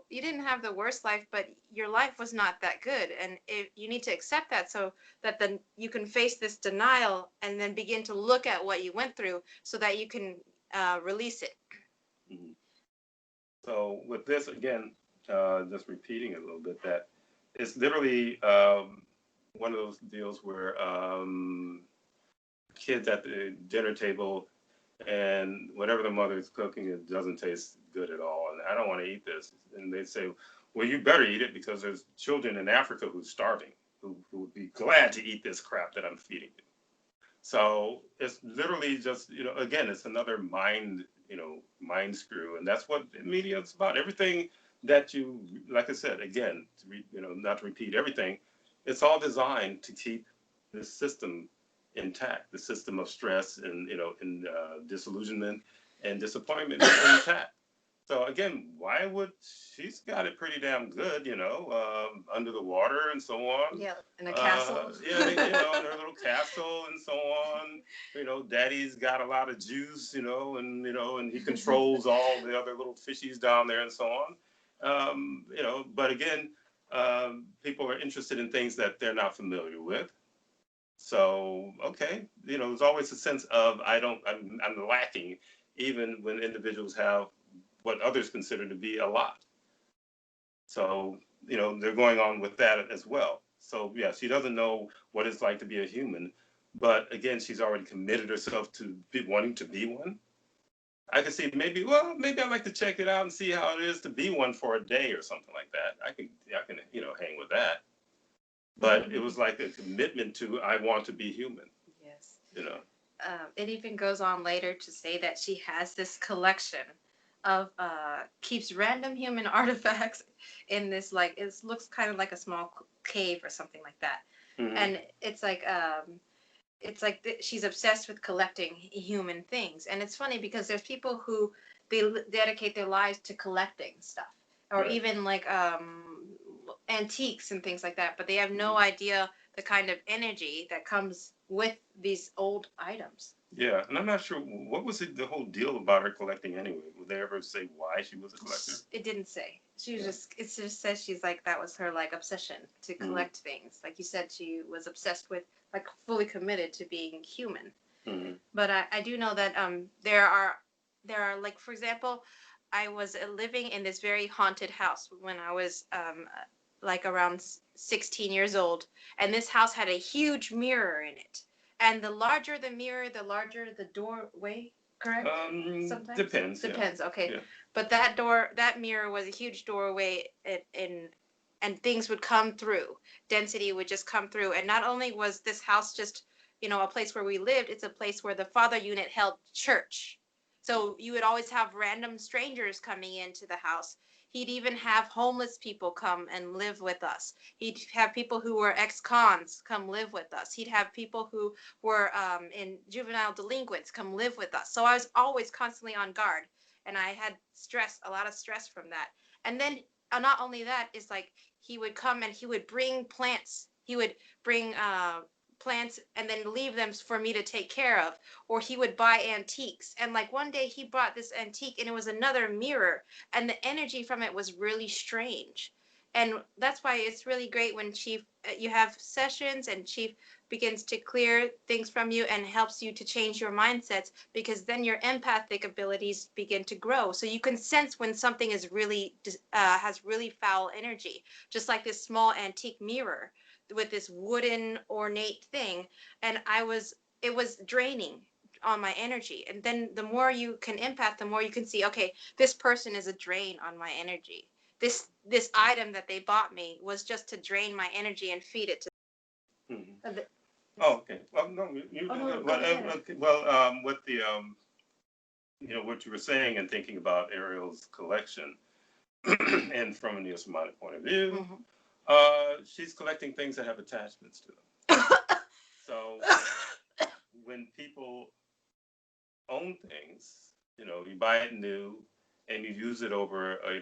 didn't have the worst life, but your life was not that good, and you need to accept that so that then you can face this denial and then begin to look at what you went through so that you can release it. Mm-hmm. So with this, again, just repeating a little bit, that it's literally one of those deals where kids at the dinner table, and whatever the mother is cooking, it doesn't taste good at all, and I don't want to eat this. And they say, well, you better eat it because there's children in Africa who's starving, who would be glad to eat this crap that I'm feeding you. So it's literally just, again, it's another mind screw. And that's what media is about. Everything that you, like I said, again, not to repeat everything, it's all designed to keep the system intact, the system of stress and, disillusionment and disappointment intact. So again, why would she's got it pretty damn good, under the water and so on. Yeah, in a castle. Yeah, in her little castle and so on. Daddy's got a lot of juice, and he controls all the other little fishies down there and so on. But again, people are interested in things that they're not familiar with. So, okay, there's always a sense of I'm lacking, even when individuals have what others consider to be a lot. So, they're going on with that as well. So, yeah, she doesn't know what it's like to be a human, but again, she's already committed herself to wanting to be one. I could see maybe I'd like to check it out and see how it is to be one for a day or something like that. I can, hang with that. But it was like a commitment to, I want to be human. Yes. It even goes on later to say that she has this collection of keeps random human artifacts in this, like, it looks kind of like a small cave or something like that. Mm-hmm. And it's like she's obsessed with collecting human things. And it's funny because there's people who they dedicate their lives to collecting stuff, or right. Even like antiques and things like that, but they have no idea the kind of energy that comes with these old items. Yeah, and I'm not sure, what was the whole deal about her collecting anyway? Would they ever say why she was a collector? It didn't say. It just says she's like, that was her like obsession to collect things. Like you said, she was obsessed with, like, fully committed to being human. Mm-hmm. But I do know that there are like, for example, I was living in this very haunted house when I was like around 16 years old, and this house had a huge mirror in it. And the larger the mirror, the larger the doorway, correct? Sometimes? Depends. Yeah. Okay. Yeah. But that mirror was a huge doorway, and things would come through. Density would just come through. And not only was this house just, a place where we lived, it's a place where the father unit held church. So you would always have random strangers coming into the house. He'd even have homeless people come and live with us. He'd have people who were ex-cons come live with us. He'd have people who were in juvenile delinquents come live with us. So I was always constantly on guard, and I had a lot of stress from that. And then not only that, is like he would come and he would bring plants. He would bring plants and then leave them for me to take care of, or he would buy antiques. And like one day he brought this antique and it was another mirror, and the energy from it was really strange. And that's why it's really great when Chief, you have sessions and Chief begins to clear things from you and helps you to change your mindsets, because then your empathic abilities begin to grow. So you can sense when something is really has really foul energy, just like this small antique mirror with this wooden ornate thing. And it was draining on my energy. And then the more you can empath, the more you can see, okay, this person is a drain on my energy. This item that they bought me was just to drain my energy and feed it to. Mm-hmm. Oh, okay. Well, no, okay. Well, with the what you were saying and thinking about Ariel's collection, and from a Neo Shamanic point of view, she's collecting things that have attachments to them. So when people own things, you buy it new and you use it over, a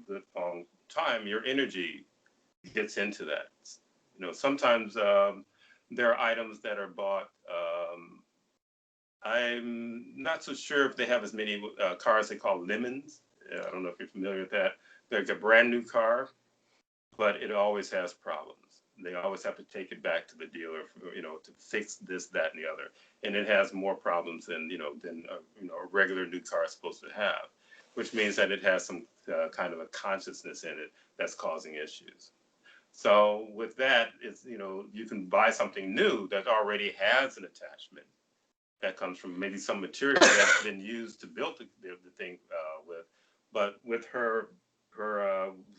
good long time, your energy gets into that. Sometimes there are items that are bought. I'm not so sure if they have as many cars they call lemons. I don't know if you're familiar with that. They're like a brand new car, but it always has problems. They always have to take it back to the dealer, to fix this, that, and the other. And it has more problems than a regular new car is supposed to have, which means that it has some kind of a consciousness in it that's causing issues. So with that, it's you can buy something new that already has an attachment that comes from maybe some material that's been used to build the thing with, but with her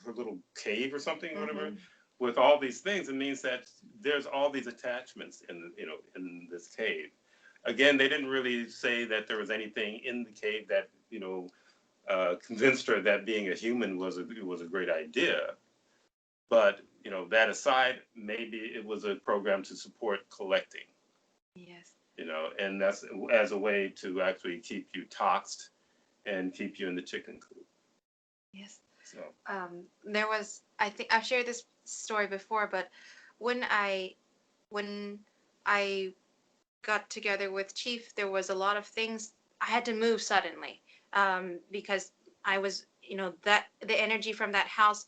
little cave or something, or whatever, with all these things, it means that there's all these attachments in this cave. Again, they didn't really say that there was anything in the cave that convinced her that being a human was a great idea. But that aside, maybe it was a program to support collecting. Yes. And that's as a way to actually keep you toxed and keep you in the chicken coop. Yes. So there was, I think I've shared this story before, but when I got together with Chief, there was a lot of things I had to move suddenly, because I was, that the energy from that house,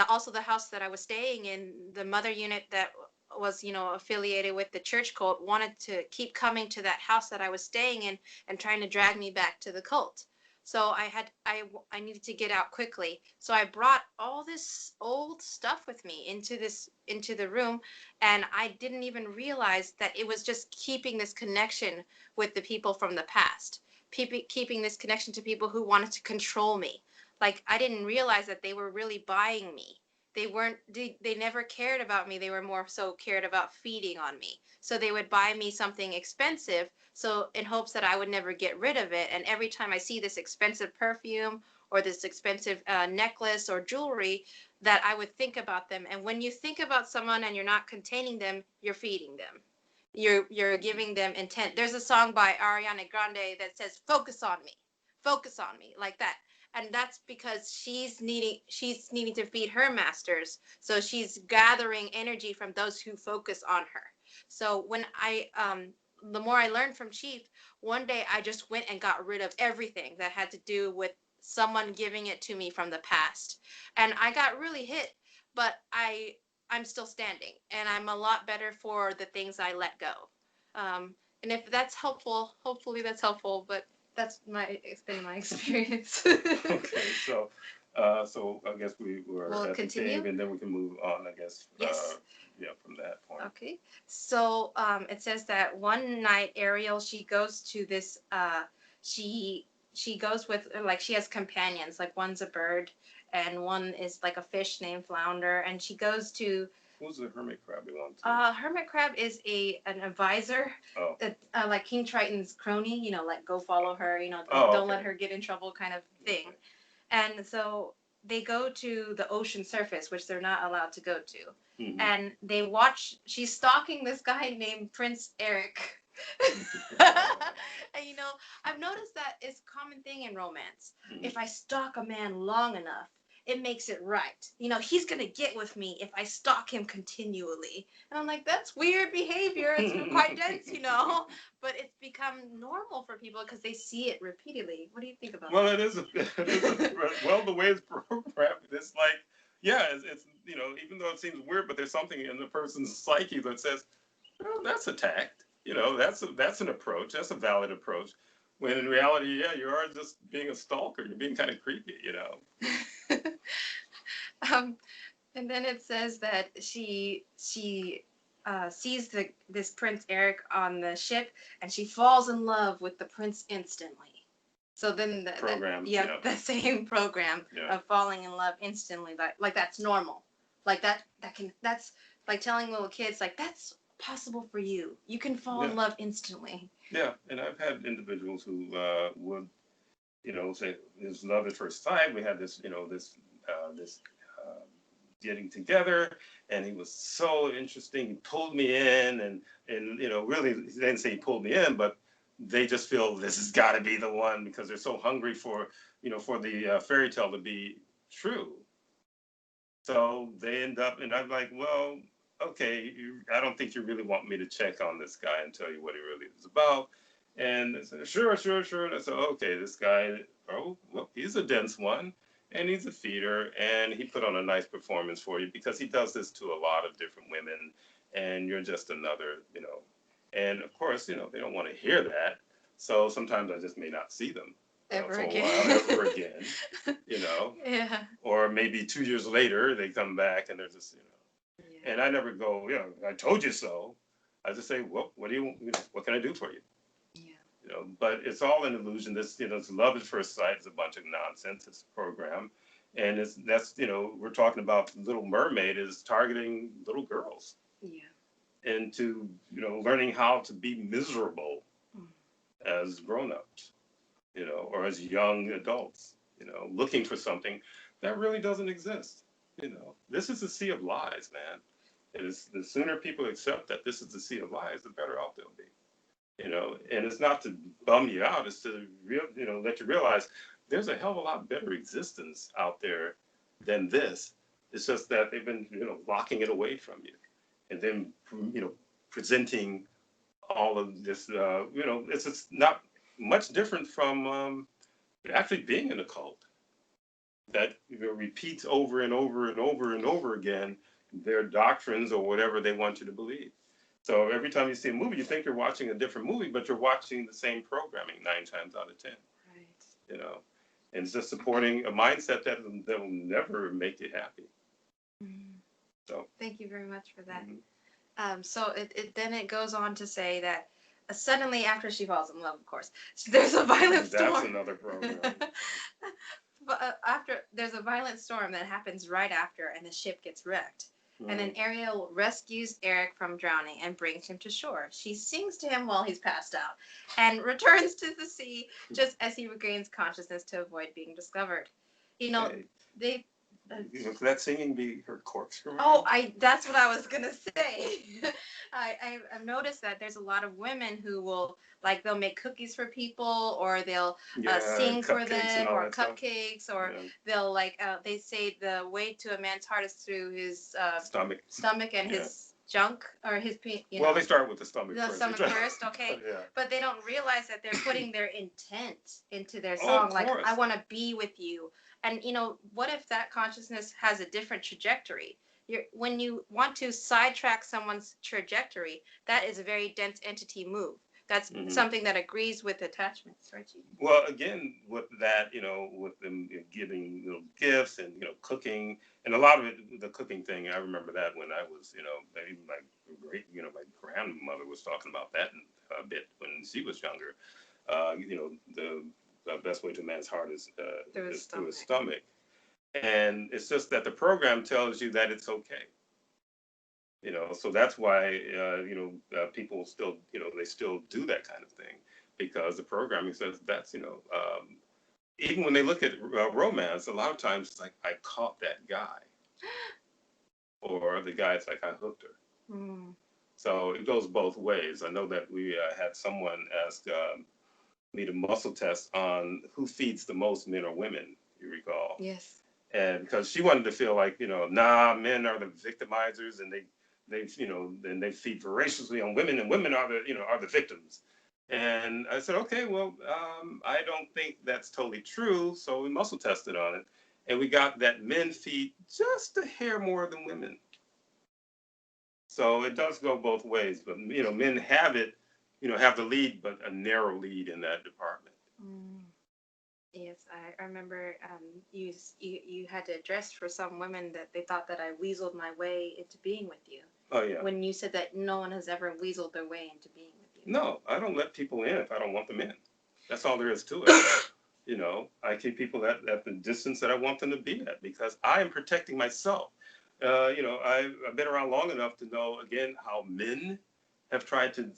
also the house that I was staying in, the mother unit that was, affiliated with the church cult, wanted to keep coming to that house that I was staying in and trying to drag me back to the cult. So I needed to get out quickly. So I brought all this old stuff with me into the room, and I didn't even realize that it was just keeping this connection with the people from the past, keeping this connection to people who wanted to control me. Like, I didn't realize that they were really buying me. They never cared about me. They were more so cared about feeding on me. So they would buy me something expensive, so in hopes that I would never get rid of it. And every time I see this expensive perfume or this expensive necklace or jewelry, that I would think about them. And when you think about someone and you're not containing them, you're feeding them. You're giving them intent. There's a song by Ariana Grande that says, focus on me, like that. And that's because she's needing to feed her masters. So she's gathering energy from those who focus on her. So when the more I learned from Chief, one day I just went and got rid of everything that had to do with someone giving it to me from the past. And I got really hit, but I'm still standing, and I'm a lot better for the things I let go. And if that's helpful, hopefully that's helpful, but it's been my experience. Okay, so I guess we'll at continue? the cave, and then we can move on, I guess. Yes. From that point. Okay. So it says that one night Ariel, she goes to this she goes with, like, she has companions, like one's a bird and one is like a fish named Flounder, and she goes to. Who's the hermit crab belong to? Hermit crab is an advisor. Oh. That like King Triton's crony, like, go follow her, don't let her get in trouble, kind of thing. Okay. And so they go to the ocean surface, which they're not allowed to go to. Mm-hmm. And they watch, she's stalking this guy named Prince Eric. And I've noticed that it's a common thing in romance. Mm-hmm. If I stalk a man long enough, it makes it right. You know, he's going to get with me if I stalk him continually. And I'm like, that's weird behavior. It's quite dense, you know, but it's become normal for people because they see it repeatedly. What do you think about Well, that? well, the way it's programmed, it's like, yeah, it's, you know, even though it seems weird, but there's something in the person's psyche that says, oh, that's a tact. You know, that's an approach. That's a valid approach. When in reality, yeah, you are just being a stalker. You're being kind of creepy, you know. um, and then it says that she sees this Prince Eric on the ship, and she falls in love with the prince instantly. So then the same program of falling in love instantly, like that's normal, like that's like telling little kids like that's possible for you. You can fall in love instantly. Yeah, and I've had individuals who would, you know, say it was love at first sight. We had this, you know, this getting together, and he was so interesting. He pulled me in, and you know, really, he didn't say he pulled me in, but they just feel this has got to be the one because they're so hungry for, you know, for the fairy tale to be true. So they end up, and I'm like, well, okay, I don't think you really want me to check on this guy and tell you what he really is about. And they said, sure. And I said, okay, this guy, oh, well, he's a dense one, and he's a feeder, and he put on a nice performance for you because he does this to a lot of different women, and you're just another, you know. And of course, you know, they don't want to hear that. So sometimes I just may not see them Ever for again. a while, ever again, you know. Yeah. Or maybe 2 years later, they come back and they're just, you know. Yeah. And I never go, you know, I told you so. I just say, well, what do you know, what can I do for you? Yeah. You know, but it's all an illusion. This, you know, this love at first sight is a bunch of nonsense. It's a program. And that's, you know, we're talking about Little Mermaid is targeting little girls. Yeah. Into, you know, learning how to be miserable as grown-ups, you know, or as young adults, you know, looking for something that really doesn't exist. You know, this is a sea of lies, man. It is, the sooner people accept that this is a sea of lies, the better off they'll be. You know, and it's not to bum you out, it's to you know, let you realize there's a hell of a lot better existence out there than this. It's just that they've been, you know, locking it away from you, and then, you know, presenting all of this. You know, it's just not much different from actually being in a cult that, you know, repeats over and over and over and over again their doctrines or whatever they want you to believe. So every time you see a movie, you think you're watching a different movie, but you're watching the same programming 9 times out of 10. Right. You know, and it's just supporting a mindset that will never make you happy. Mm-hmm. So thank you very much for that. Mm-hmm. So it goes on to say that suddenly after she falls in love, of course, there's a violent storm. That's another program. But after there's a violent storm that happens right after, and the ship gets wrecked. And then Ariel rescues Eric from drowning and brings him to shore. She sings to him while he's passed out and returns to the sea just as he regains consciousness to avoid being discovered. You know, they... Could that singing be her corkscrew? Oh, that's what I was going to say. I've noticed that there's a lot of women who will, like, they'll make cookies for people, or they'll sing for them, or cupcakes, or they'll, like, they say the way to a man's heart is through his stomach and his junk, or his, you know. Well, they start with the stomach first. The stomach first, okay. Yeah. But they don't realize that they're putting their intent into their song, like, I want to be with you. And, you know, what if that consciousness has a different trajectory? When you want to sidetrack someone's trajectory, that is a very dense entity move. That's something that agrees with attachments, right? Well, again, with that, you know, with them giving little gifts and, you know, cooking, and a lot of it, the cooking thing, I remember that when I was, you know, even my grandmother was talking about that a bit when she was younger. You know, the best way to a man's heart is through his stomach. And it's just that the program tells you that it's okay. You know, so that's why, you know, people still, you know, they still do that kind of thing, because the programming says that's, you know, even when they look at romance, a lot of times it's like, I caught that guy. Or the guy's like, I hooked her. So it goes both ways. I know that we had someone ask me to muscle test on who feeds the most, men or women, you recall? Yes. And because she wanted to feel like, nah, men are the victimizers, and they feed voraciously on women, and women are the victims. And I said, okay, well, I don't think that's totally true. So we muscle tested on it, and we got that men feed just a hair more than women. So it does go both ways, but men have it, have the lead, but a narrow lead in that department. Mm. Yes, I remember you had to address for some women that they thought that I weaseled my way into being with you. Oh yeah. When you said that no one has ever weaseled their way into being with you. No, I don't let people in if I don't want them in. That's all there is to it. I keep people at the distance that I want them to be at, because I am protecting myself. I've been around long enough to know, again, how men have tried to,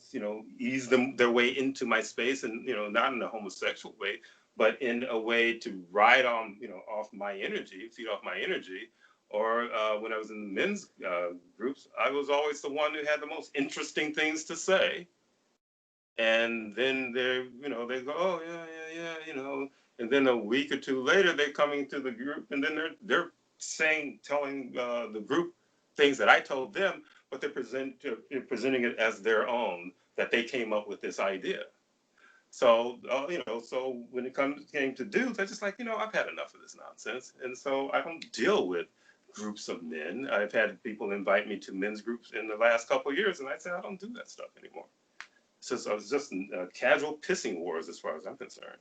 ease their way into my space, and, not in a homosexual way, but in a way to ride on, off my energy, feed off my energy. Or when I was in the men's groups, I was always the one who had the most interesting things to say. And then they go, oh yeah, and then a week or two later, they're coming to the group, and then they're telling the group things that I told them, but they're presenting it as their own, that they came up with this idea. So, so when it came to dudes, I just like, I've had enough of this nonsense. And so I don't deal with groups of men. I've had people invite me to men's groups in the last couple of years, and I said, I don't do that stuff anymore. So it's just casual pissing wars as far as I'm concerned.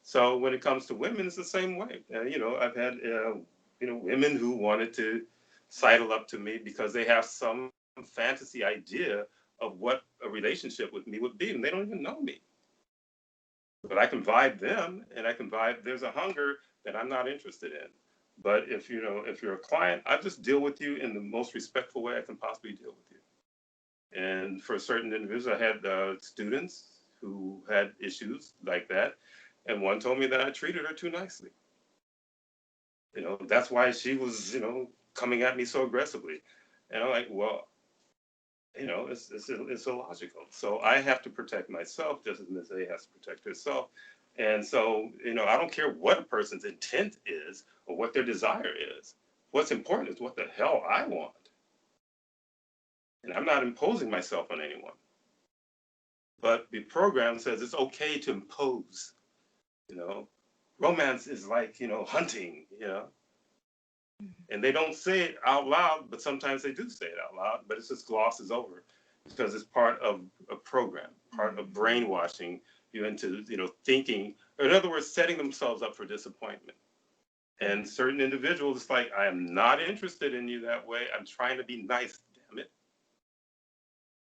So when it comes to women, it's the same way. I've had, women who wanted to sidle up to me because they have some fantasy idea of what a relationship with me would be, and they don't even know me. But I can vibe them, and I can vibe. There's a hunger that I'm not interested in. But if you're a client, I just deal with you in the most respectful way I can possibly deal with you. And for certain individuals, I had students who had issues like that, and one told me that I treated her too nicely. That's why she was, coming at me so aggressively. And I'm like, well, it's illogical. So I have to protect myself just as Ms. A has to protect herself. And so, I don't care what a person's intent is or what their desire is. What's important is what the hell I want. And I'm not imposing myself on anyone. But the program says it's okay to impose. Romance is like, hunting, and they don't say it out loud, but sometimes they do say it out loud, but it just glosses over because it's part of a program, part of brainwashing you into, thinking, or in other words, setting themselves up for disappointment. And certain individuals, it's like, I am not interested in you that way. I'm trying to be nice, damn it.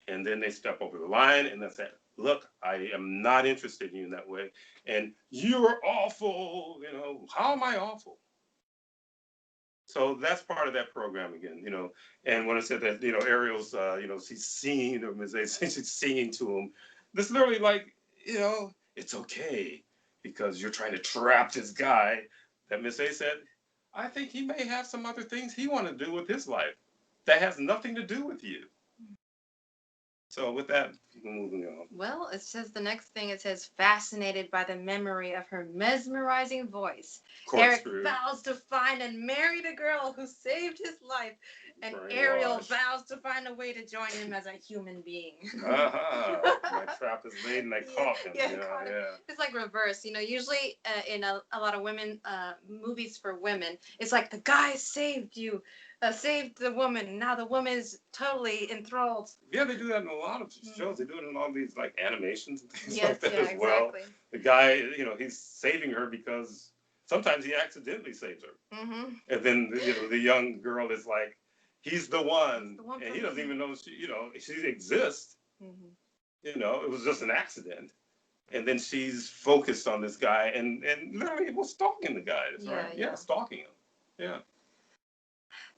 And then they step over the line, and they say, look, I am not interested in you in that way. And you're awful, how am I awful? So that's part of that program again, And when I said that, Ariel's, she's singing, or Ms. A, she's singing to him. This literally like, it's okay because you're trying to trap this guy. That Ms. A said, I think he may have some other things he want to do with his life that has nothing to do with you. So with that, moving on. Well, it says the next thing, it says, fascinated by the memory of her mesmerizing voice. Eric vows to find and marry the girl who saved his life. And Ariel vows to find a way to join him as a human being. My trap is laid and I caught him. Yeah. It's like reverse. Usually in a lot of women movies for women, it's like the guy saved you. Saved the woman. Now the woman is totally enthralled. Yeah, they do that in a lot of shows. They do it in all these like animations and things like that as well. Exactly. The guy, he's saving her because sometimes he accidentally saves her. Mm-hmm. And then the young girl is like, he's the one, and he doesn't even know she exists. Mm-hmm. It was just an accident. And then she's focused on this guy and literally was stalking the guy. That's right. Yeah, stalking him. Yeah.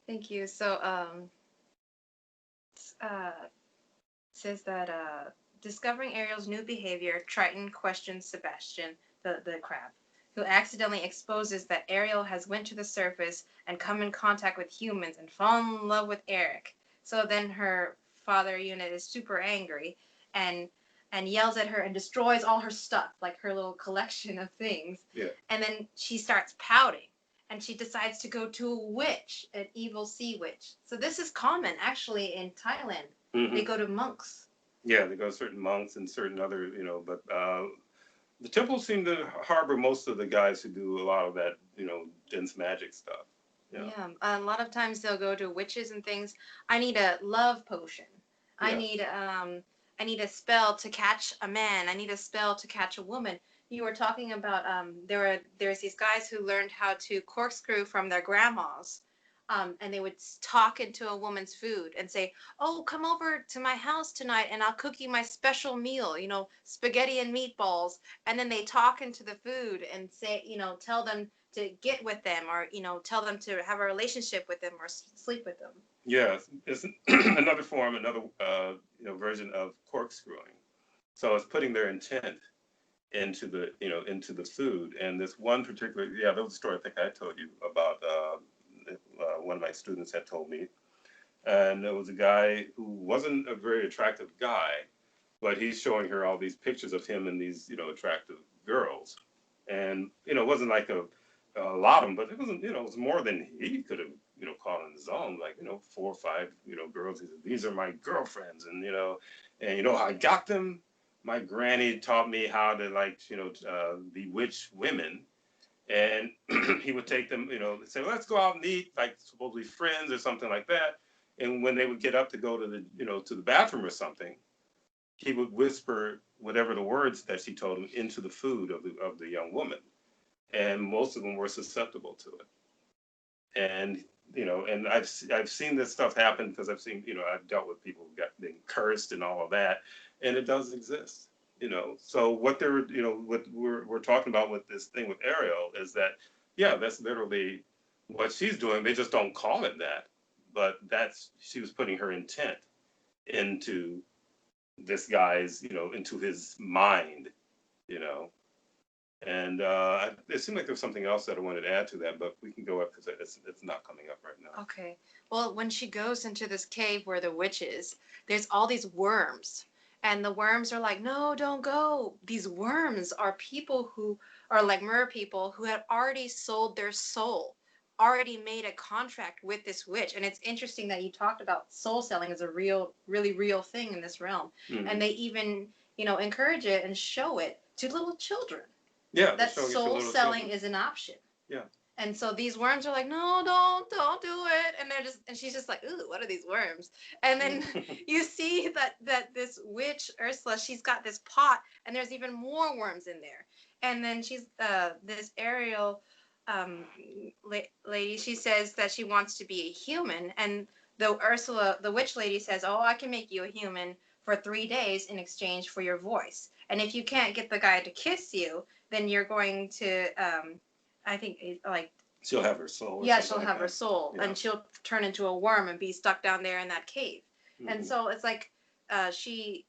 Thank you. So, says that discovering Ariel's new behavior, Triton questions Sebastian, the crab, who accidentally exposes that Ariel has went to the surface and come in contact with humans and fallen in love with Eric. So then her father unit is super angry and yells at her and destroys all her stuff, like her little collection of things. Yeah. And then she starts pouting. and she decides to go to a witch, an evil sea witch. So this is common actually in Thailand. Mm-hmm. They go to monks. Yeah, they go to certain monks and certain other, but the temples seem to harbor most of the guys who do a lot of that, dense magic stuff. Yeah, a lot of times they'll go to witches and things. I need a love potion. I need a spell to catch a man. I need a spell to catch a woman. You were talking about there's these guys who learned how to corkscrew from their grandmas. And they would talk into a woman's food and say, "Oh, come over to my house tonight and I'll cook you my special meal, spaghetti and meatballs." And then they talk into the food and say, tell them to get with them, or, tell them to have a relationship with them or sleep with them. Yeah, it's another form, another version of corkscrewing. So it's putting their intent into the food. And this one particular, there was a story I think I told you about. One of my students had told me, and there was a guy who wasn't a very attractive guy, but he's showing her all these pictures of him and these attractive girls, and it wasn't like a lot of them, but it wasn't, it was more than he could have caught on his own, like 4 or 5 girls. He said, "These are my girlfriends," and how I got them. My granny taught me how to bewitch women. And he would take them, say, "Well, let's go out and eat," like supposedly friends or something like that. And when they would get up to go to the bathroom or something, he would whisper whatever the words that she told him into the food of the young woman. And most of them were susceptible to it. And and I've seen this stuff happen because I've seen, I've dealt with people who got being cursed and all of that, and it does exist. So what what we're talking about with this thing with Ariel is that, that's literally what she's doing. They just don't call it that, but she was putting her intent into this guy's, into his mind, and it seemed like there was something else that I wanted to add to that, but we can go up because it's not coming up right now. Okay. Well, when she goes into this cave where the witch is, there's all these worms. And the worms are like, "No, don't go." These worms are people who are like mer people who had already sold their soul, already made a contract with this witch. And it's interesting that you talked about soul selling as a really real thing in this realm. Mm-hmm. And they even, encourage it and show it to little children. Yeah, that soul selling is an option. Yeah. And so these worms are like, "No, don't do it." And she's just like, "Ooh, what are these worms?" And then you see that this witch, Ursula, she's got this pot and there's even more worms in there. And then she's this Ariel lady, she says that she wants to be a human. And the witch lady says, "Oh, I can make you a human for 3 days in exchange for your voice. And if you can't get the guy to kiss you, then you're going to I think she'll have her soul. Yeah, she'll have her soul, and she'll turn into a worm and be stuck down there in that cave." Mm-hmm. And so it's like she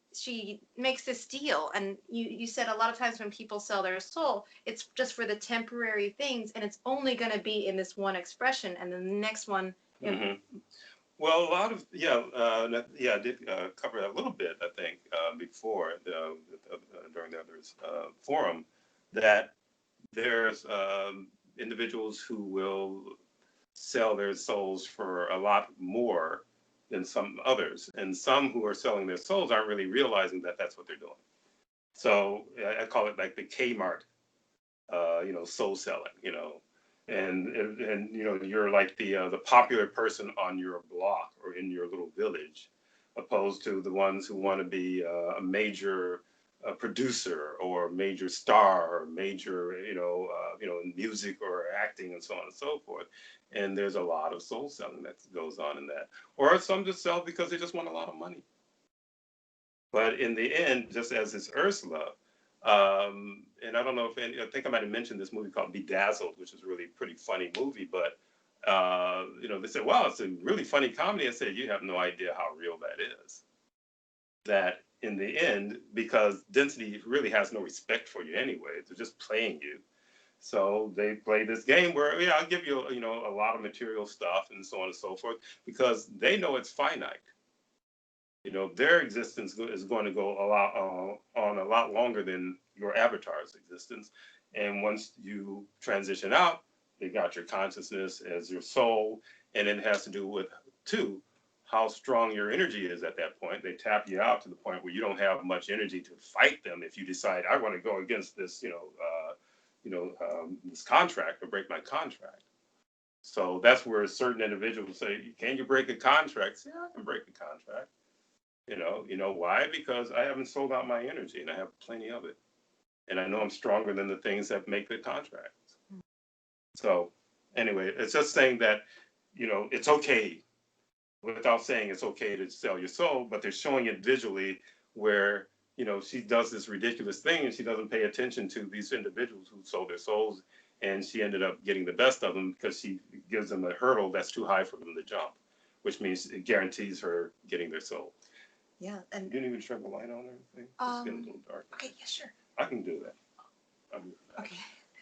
makes this deal, and you said a lot of times when people sell their soul, it's just for the temporary things, and it's only going to be in this one expression, and then the next one. Mm-hmm. Well, a lot of I did cover that a little bit, I think, before during the other forum, that there's individuals who will sell their souls for a lot more than some others, and some who are selling their souls aren't really realizing that that's what they're doing. So I call it like the Kmart, soul selling, and you're like the popular person on your block or in your little village, opposed to the ones who want to be a major producer or major star or major in music or acting and so on and so forth. And there's a lot of soul selling that goes on in that, or some just sell because they just want a lot of money. But in the end, just as it's Ursula, and I don't know I think I might have mentioned this movie called Bedazzled, which is a really pretty funny movie, but they said, "Wow, it's a really funny comedy." I said, "You have no idea how real that is." That in the end, because density really has no respect for you anyway, they're just playing you. So they play this game where, I'll give you, a lot of material stuff and so on and so forth, because they know it's finite. Their existence is going to go on a lot longer than your avatar's existence. And once you transition out, they got your consciousness as your soul, and it has to do with, too, how strong your energy is at that point. They tap you out to the point where you don't have much energy to fight them if you decide, I want to go against this, this contract or break my contract. So that's where certain individuals say, can you break a contract? Say, I can break a contract. You know why? Because I haven't sold out my energy and I have plenty of it. And I know I'm stronger than the things that make the contracts. So anyway, it's just saying that, it's okay, without saying it's okay to sell your soul, but they're showing it visually where, she does this ridiculous thing and she doesn't pay attention to these individuals who sold their souls. And she ended up getting the best of them because she gives them a hurdle that's too high for them to jump, which means it guarantees her getting their soul. Yeah. And you didn't even turn the light on or anything? It's getting a little dark. Okay, yeah, sure. I can do that. Okay.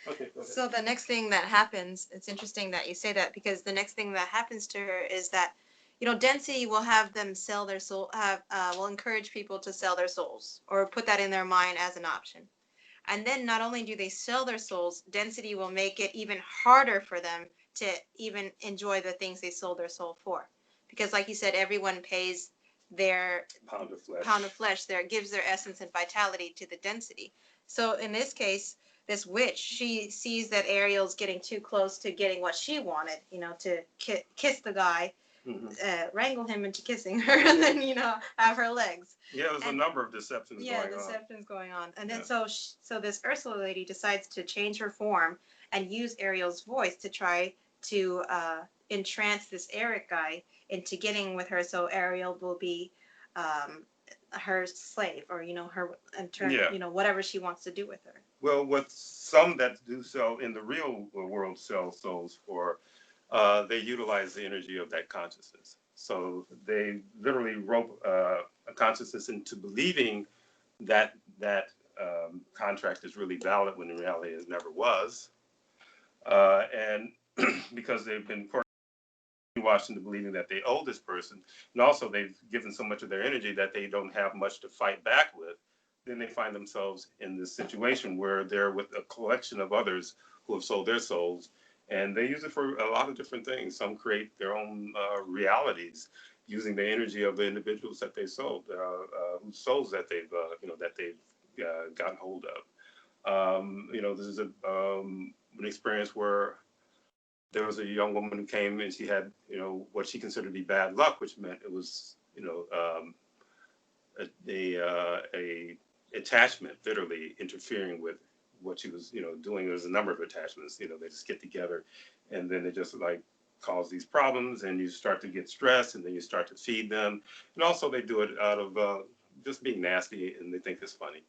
Okay, go ahead. So the next thing that happens, it's interesting that you say that, because the next thing that happens to her is that, density will have them sell their soul, will encourage people to sell their souls or put that in their mind as an option. And then not only do they sell their souls, density will make it even harder for them to even enjoy the things they sold their soul for. Because like you said, everyone pays their pound of flesh there, gives their essence and vitality to the density. So in this case, this witch, she sees that Ariel's getting too close to getting what she wanted, to kiss the guy, wrangle him into kissing her, and then, have her legs. Yeah, there's a number of deceptions going on. Yeah, deceptions going on. And then so this Ursula lady decides to change her form and use Ariel's voice to try to entrance this Eric guy into getting with her, so Ariel will be her slave, or her in turn, whatever she wants to do with her. Well, what some that do sell in the real world sell souls for, they utilize the energy of that consciousness. So they literally rope a consciousness into believing that contract is really valid when in reality it never was. And because they've been brainwashed into believing that they owe this person, and also they've given so much of their energy that they don't have much to fight back with, then they find themselves in this situation where they're with a collection of others who have sold their souls, and they use it for a lot of different things. Some create their own realities using the energy of the individuals that they sold, whose souls that they've gotten hold of. This is an experience where there was a young woman who came and she had, what she considered to be bad luck, which meant it was, a attachment literally interfering with what she was, doing. There's a number of attachments, they just get together and then they just like cause these problems, and you start to get stressed, and then you start to feed them. And also they do it out of just being nasty, and they think it's funny,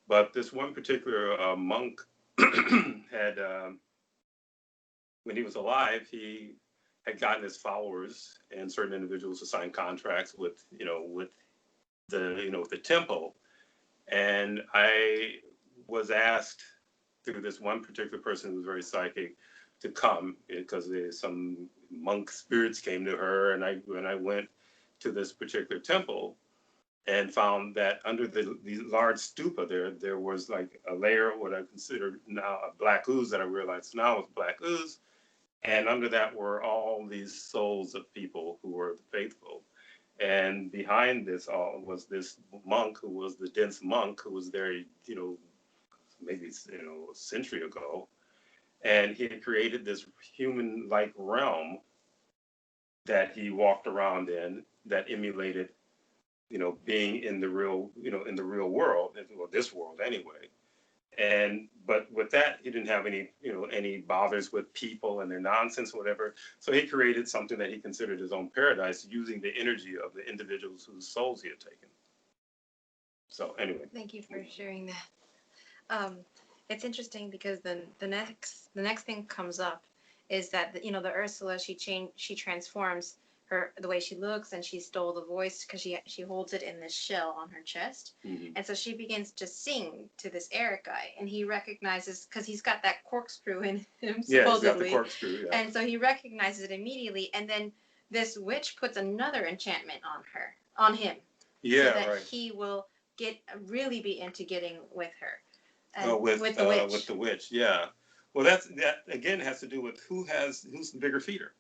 But this one particular monk had, when he was alive, he had gotten his followers and certain individuals to sign contracts with the temple. And I was asked through this one particular person who was very psychic to come, because some monk spirits came to her, and when I went to this particular temple and found that under the large stupa there was like a layer of what I consider now a black ooze, that I realized now was black ooze. And under that were all these souls of people who were faithful. And behind this all was this monk who was the dense monk who was there, maybe, a century ago. And he had created this human-like realm that he walked around in that emulated, being in the real, in the real world, well, this world anyway. But with that, he didn't have any bothers with people and their nonsense or whatever. So he created something that he considered his own paradise, using the energy of the individuals whose souls he had taken. So anyway. Thank you for sharing that. It's interesting because the next thing comes up is that the Ursula, she transforms the way she looks, and she stole the voice because she holds it in this shell on her chest. Mm-hmm. And so she begins to sing to this Eric guy, and he recognizes, because he's got that corkscrew in him, supposedly. Yeah, he's got the corkscrew, yeah. And so he recognizes it immediately, and then this witch puts another enchantment on him. Yeah, so that right. he will really be into getting with her. With the witch, yeah. Well, that again has to do with who's the bigger feeder,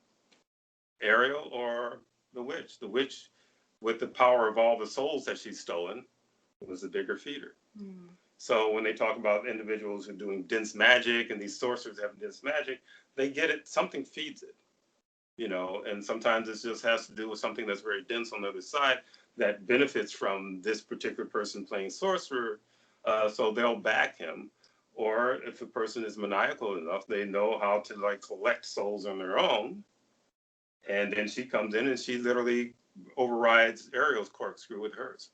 Ariel or the witch. The witch, with the power of all the souls that she's stolen, was the bigger feeder. Mm. So when they talk about individuals who are doing dense magic and these sorcerers having dense magic, they get it. Something feeds it, and sometimes it just has to do with something that's very dense on the other side that benefits from this particular person playing sorcerer. So they'll back him. Or if a person is maniacal enough, they know how to like collect souls on their own. And then she comes in and she literally overrides Ariel's corkscrew with hers.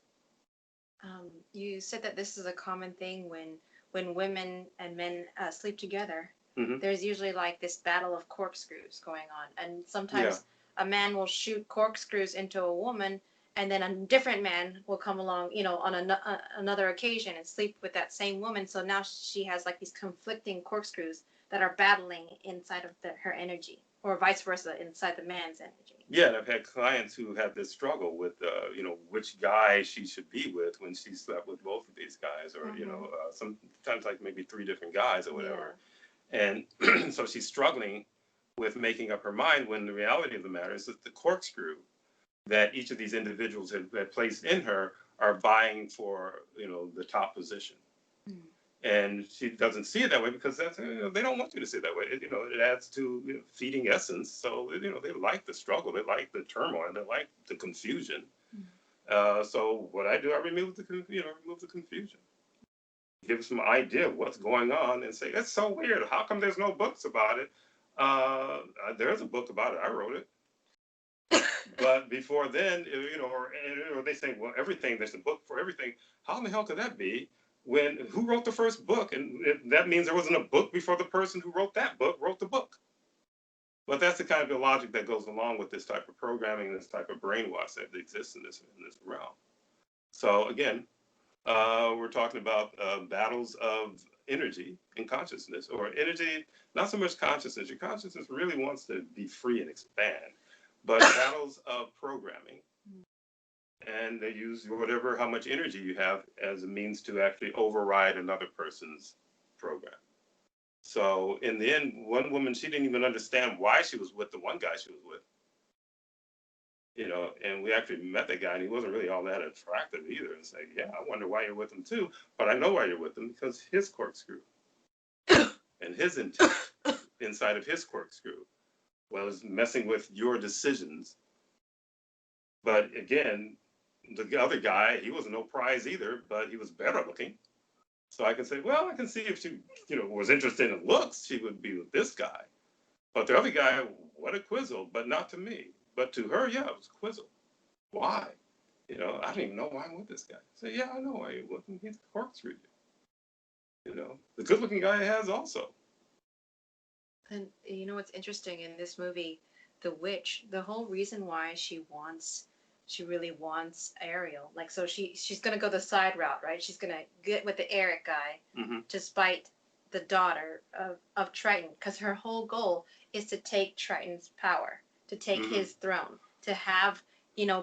You said that this is a common thing when women and men sleep together. Mm-hmm. There's usually like this battle of corkscrews going on, and sometimes a man will shoot corkscrews into a woman, and then a different man will come along, on another occasion and sleep with that same woman. So now she has like these conflicting corkscrews that are battling inside of her energy, or vice versa inside the man's energy. Yeah, and I've had clients who have this struggle with, which guy she should be with when she slept with both of these guys, or sometimes like maybe 3 different guys or whatever. Yeah. And so she's struggling with making up her mind when the reality of the matter is that the corkscrew that each of these individuals have placed in her are vying for, the top position. Mm. And she doesn't see it that way because that's, they don't want you to see it that way. It adds to feeding essence. So, they like the struggle. They like the turmoil. They like the confusion. Mm. So what I do, I remove the confusion. Give some idea of what's going on and say, that's so weird. How come there's no books about it? There's a book about it. I wrote it. But before then, or they say, well, there's a book for everything. How in the hell could that be? Who wrote the first book? And that means there wasn't a book before the person who wrote that book wrote the book. But that's the kind of logic that goes along with this type of programming and this type of brainwash that exists in this realm. So again, we're talking about battles of energy and consciousness, or energy, not so much consciousness. Your consciousness really wants to be free and expand, but battles of programming. And they use how much energy you have as a means to actually override another person's program. So in the end, one woman, she didn't even understand why she was with the one guy she was with. And we actually met that guy, and he wasn't really all that attractive either. And say, yeah, I wonder why you're with him too. But I know why you're with him, because his corkscrew and his intent inside of his corkscrew was messing with your decisions. But again, the other guy, he was no prize either, but he was better looking. So I can say, well, I can see if she, was interested in looks, she would be with this guy. But the other guy, what a quizzle, but not to me. But to her, yeah, it was a quizzle. Why? I don't even know why I'm with this guy. I say, yeah, I know why you're with him. He's corkscrewed you. The good-looking guy has also. And what's interesting in this movie, the witch, the whole reason why she really wants Ariel. Like, so she's going to go the side route, right? She's going to get with the Eric guy to spite the daughter of Triton, because her whole goal is to take Triton's power, to take his throne, to have,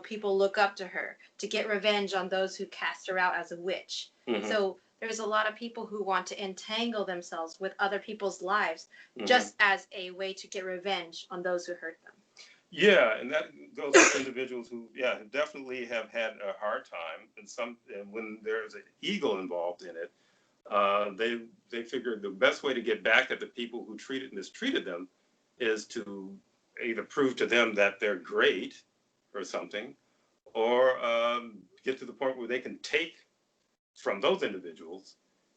people look up to her, to get revenge on those who cast her out as a witch. So there's a lot of people who want to entangle themselves with other people's lives just as a way to get revenge on those who hurt them. Yeah, and that goes with individuals who, definitely have had a hard time, and when there's an ego involved in it, they figured the best way to get back at the people who mistreated them is to either prove to them that they're great or something, or get to the point where they can take from those individuals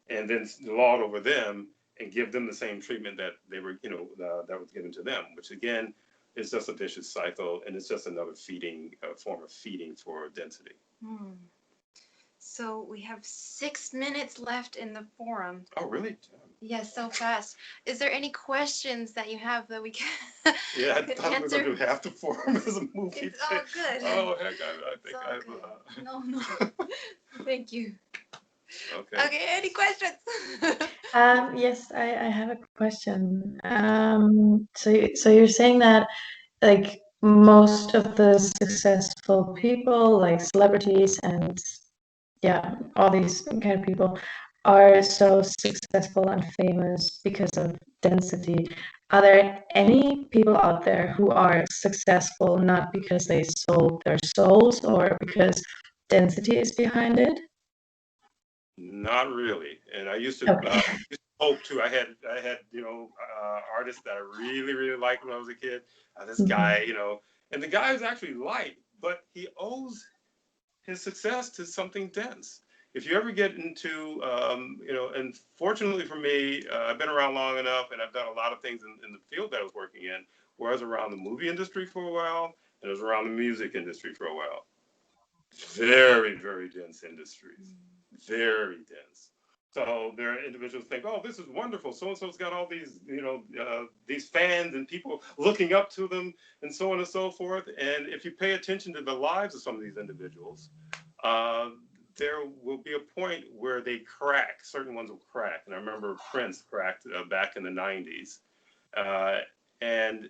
and then lord over them and give them the same treatment that they were, that was given to them, which again, it's just a vicious cycle, and it's just another form of feeding for density. So we have 6 minutes left in the forum. Oh, really? Yes, so fast. Is there any questions that you have that we can Yeah, I thought we were going to do half the forum as a movie. It's all good. Oh, heck, I think I've... No. Thank you. Okay, any questions? Yes, I have a question. So you're saying that, like, most of the successful people, like celebrities and all these kind of people, are so successful and famous because of density. Are there any people out there who are successful not because they sold their souls or because density is behind it? Not really. And I used to Okay. hope too. I had artists that I really liked when I was a kid. This Mhm. guy, and the guy is actually light, but he owes his success to something dense. If you ever get into, and fortunately for me, I've been around long enough and I've done a lot of things in the field that I was working in, where I was around the movie industry for a while and I was around the music industry for a while. Very dense industries, very dense. So there are individuals think, oh, this is wonderful. So-and-so's got all these fans and people looking up to them and so on and so forth. And if you pay attention to the lives of some of these individuals, there will be a point where they crack. Certain ones will crack. And I remember Prince cracked back in the 90s. And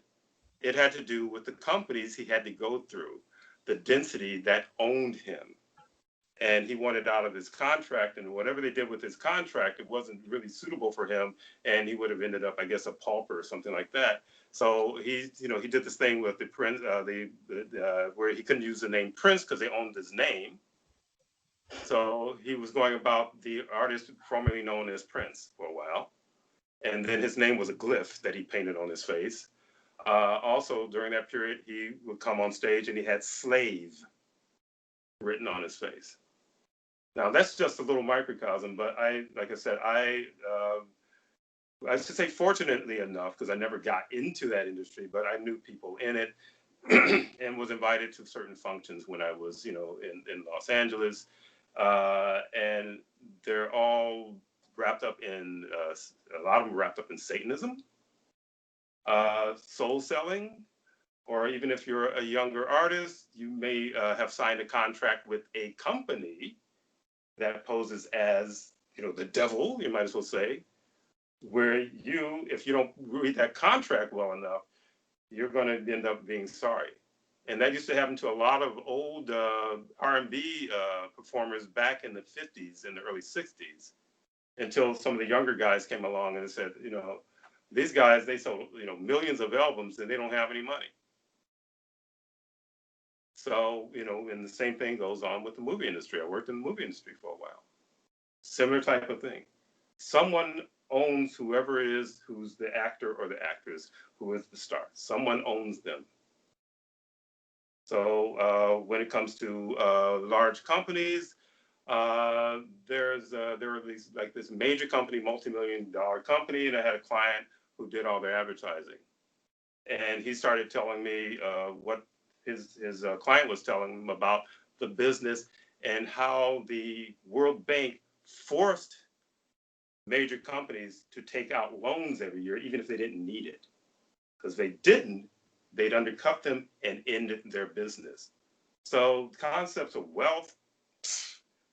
it had to do with the companies he had to go through, the density that owned him. And he wanted out of his contract, and whatever they did with his contract, it wasn't really suitable for him, and he would have ended up, I guess, a pauper or something like that. So he did this thing with the Prince, where he couldn't use the name Prince because they owned his name. So he was going about the artist formerly known as Prince for a while, and then his name was a glyph that he painted on his face. Also, during that period, he would come on stage and he had slave written on his face. Now that's just a little microcosm, but like I said, I should say fortunately enough, because I never got into that industry, but I knew people in it and was invited to certain functions when I was, in Los Angeles. And they're all wrapped up in, a lot of them wrapped up in Satanism, soul selling, or even if you're a younger artist, you may have signed a contract with a company that poses as, the devil, you might as well say, where if you don't read that contract well enough, you're going to end up being sorry. And that used to happen to a lot of old R&B performers back in the 50s and the early 60s, until some of the younger guys came along and said, these guys, they sold, millions of albums and they don't have any money. So, and the same thing goes on with the movie industry. I worked in the movie industry for a while. Similar type of thing. Someone owns whoever it is who's the actor or the actress who is the star. Someone owns them. So when it comes to large companies, there were these, like this major company, multi-million-dollar company, and I had a client who did all their advertising. And he started telling me what his client was telling him about the business and how the World Bank forced major companies to take out loans every year, even if they didn't need it. Because if they didn't, they'd undercut them and end their business. So concepts of wealth,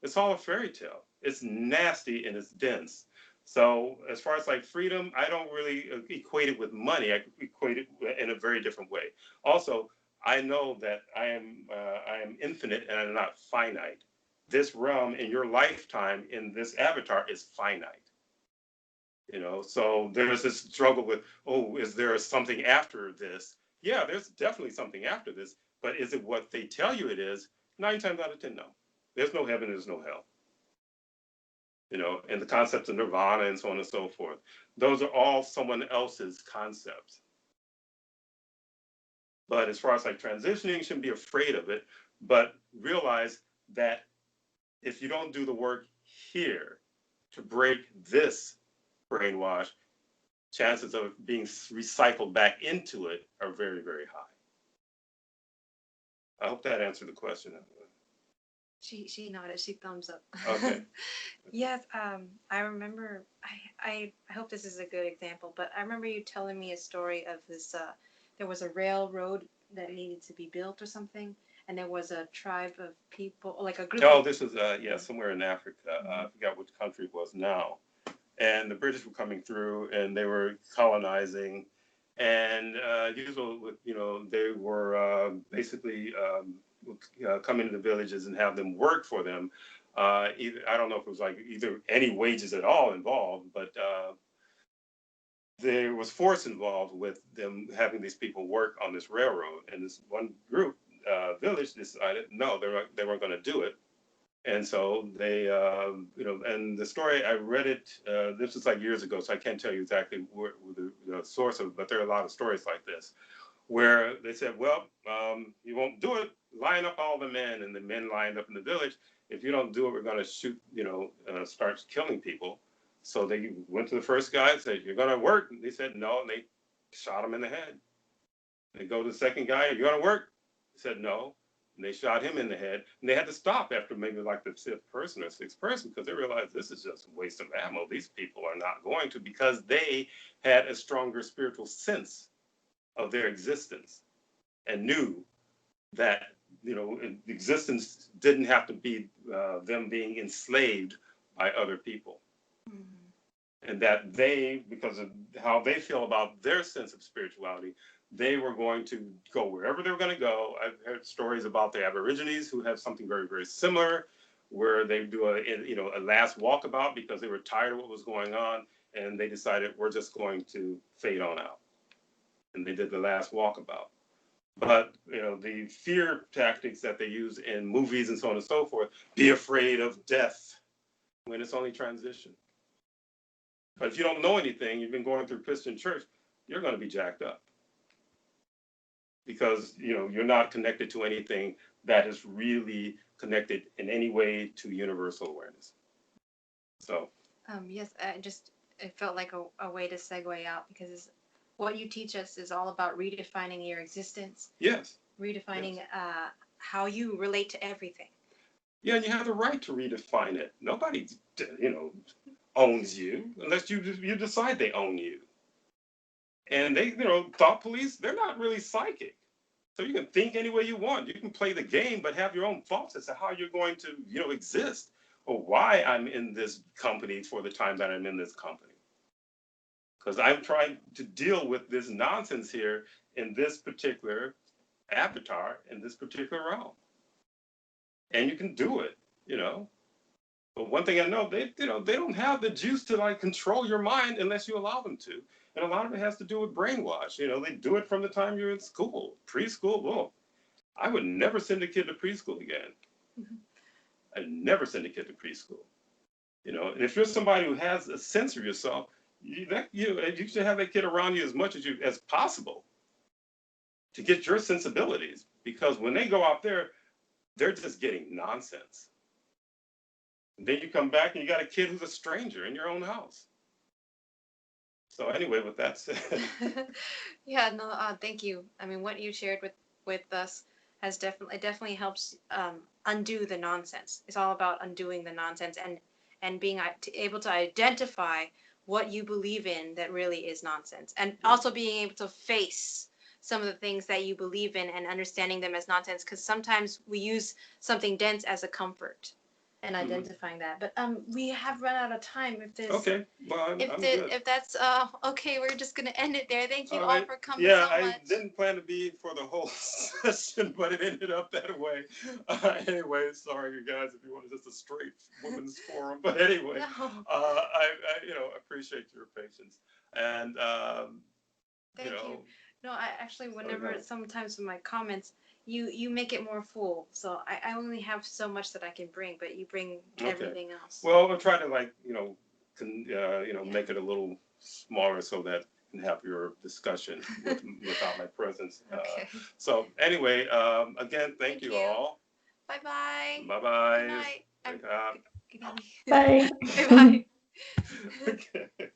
it's all a fairy tale. It's nasty and it's dense. So as far as like freedom, I don't really equate it with money. I equate it in a very different way. Also, I know that I am infinite and I'm not finite. This realm in your lifetime in this avatar is finite. So there's this struggle with, oh, is there something after this? Yeah, there's definitely something after this, but is it what they tell you it is? 9 times out of 10, no. There's no heaven, there's no hell. And the concepts of nirvana and so on and so forth. Those are all someone else's concepts. But as far as like transitioning, you shouldn't be afraid of it, but realize that if you don't do the work here to break this brainwash, chances of being recycled back into it are very high. I hope that answered the question. She nodded. She thumbs up. Okay. Yes. I remember. I hope this is a good example, but I remember you telling me a story of this. There was a railroad that needed to be built or something, and there was a tribe of people, like a group. Oh, this was somewhere in Africa. I forgot which country it was now. And the British were coming through, and they were colonizing, and usually, they were basically come into the villages and have them work for them. Either, I don't know if it was like either any wages at all involved, but there was force involved with them having these people work on this railroad. And this one group, village, decided no, they weren't going to do it. And so they, you know, and the story, I read it, this was like years ago, so I can't tell you exactly where the source of it, but there are a lot of stories like this, where they said, well, you won't do it, line up all the men, and the men lined up in the village. If you don't do it, we're going to shoot, you know, start killing people. So they went to the first guy and said, you're going to work. And they said, no, and they shot him in the head. They go to the second guy, you're going to work? He said, no. And they shot him in the head. And they had to stop after maybe like the fifth person or sixth person because they realized this is just a waste of ammo. These people are not going to, because they had a stronger spiritual sense of their existence and knew that, you know, existence didn't have to be them being enslaved by other people. Mm-hmm. And that they, because of how they feel about their sense of spirituality, they were going to go wherever they were going to go. I've heard stories about the Aborigines who have something very, very similar, where they do a last walkabout because they were tired of what was going on, and they decided we're just going to fade on out. And they did the last walkabout. But, you know, the fear tactics that they use in movies and so on and so forth, be afraid of death when it's only transition. But if you don't know anything, you've been going through Christian church, you're going to be jacked up. Because, you know, you're not connected to anything that is really connected in any way to universal awareness. So. Yes, it felt like a way to segue out, because what you teach us is all about redefining your existence. Yes. Redefining how you relate to everything. Yeah, and you have the right to redefine it. Nobody, you know, owns you unless you decide they own you. And they, you know, thought police, they're not really psychic. So you can think any way you want. You can play the game, but have your own thoughts as to how you're going to, you know, exist, or why I'm in this company for the time that I'm in this company. Because I'm trying to deal with this nonsense here in this particular avatar, in this particular realm. And you can do it, you know. But one thing I know, they don't have the juice to like control your mind unless you allow them to. And a lot of it has to do with brainwash. You know, they do it from the time you're in school, preschool. Well, I would never send a kid to preschool again. Mm-hmm. I'd never send a kid to preschool. You know, and if you're somebody who has a sense of yourself, you should have that kid around you as much as possible to get your sensibilities. Because when they go out there, they're just getting nonsense. And then you come back and you got a kid who's a stranger in your own house. So anyway, with that said. Yeah, no, thank you. I mean, what you shared with us has definitely helps undo the nonsense. It's all about undoing the nonsense and being able to identify what you believe in that really is nonsense, and also being able to face some of the things that you believe in and understanding them as nonsense, because sometimes we use something dense as a comfort. And identifying that, but we have run out of time. If there's okay, well, if that's okay, we're just gonna end it there. Thank you all for coming so much. I didn't plan to be for the whole session, but it ended up that way. Anyway, sorry you guys if you wanted just a straight women's forum, but anyway, no. I appreciate your patience and thank you. No, I actually whenever sometimes in my comments. You make it more full, so I only have so much that I can bring, but you bring everything else. Well, I'll try to make it a little smaller so that you can have your discussion without my presence. Okay. So anyway, again, thank you all. Bye-bye. Bye-bye. Good night. Good Bye. Bye-bye. Okay.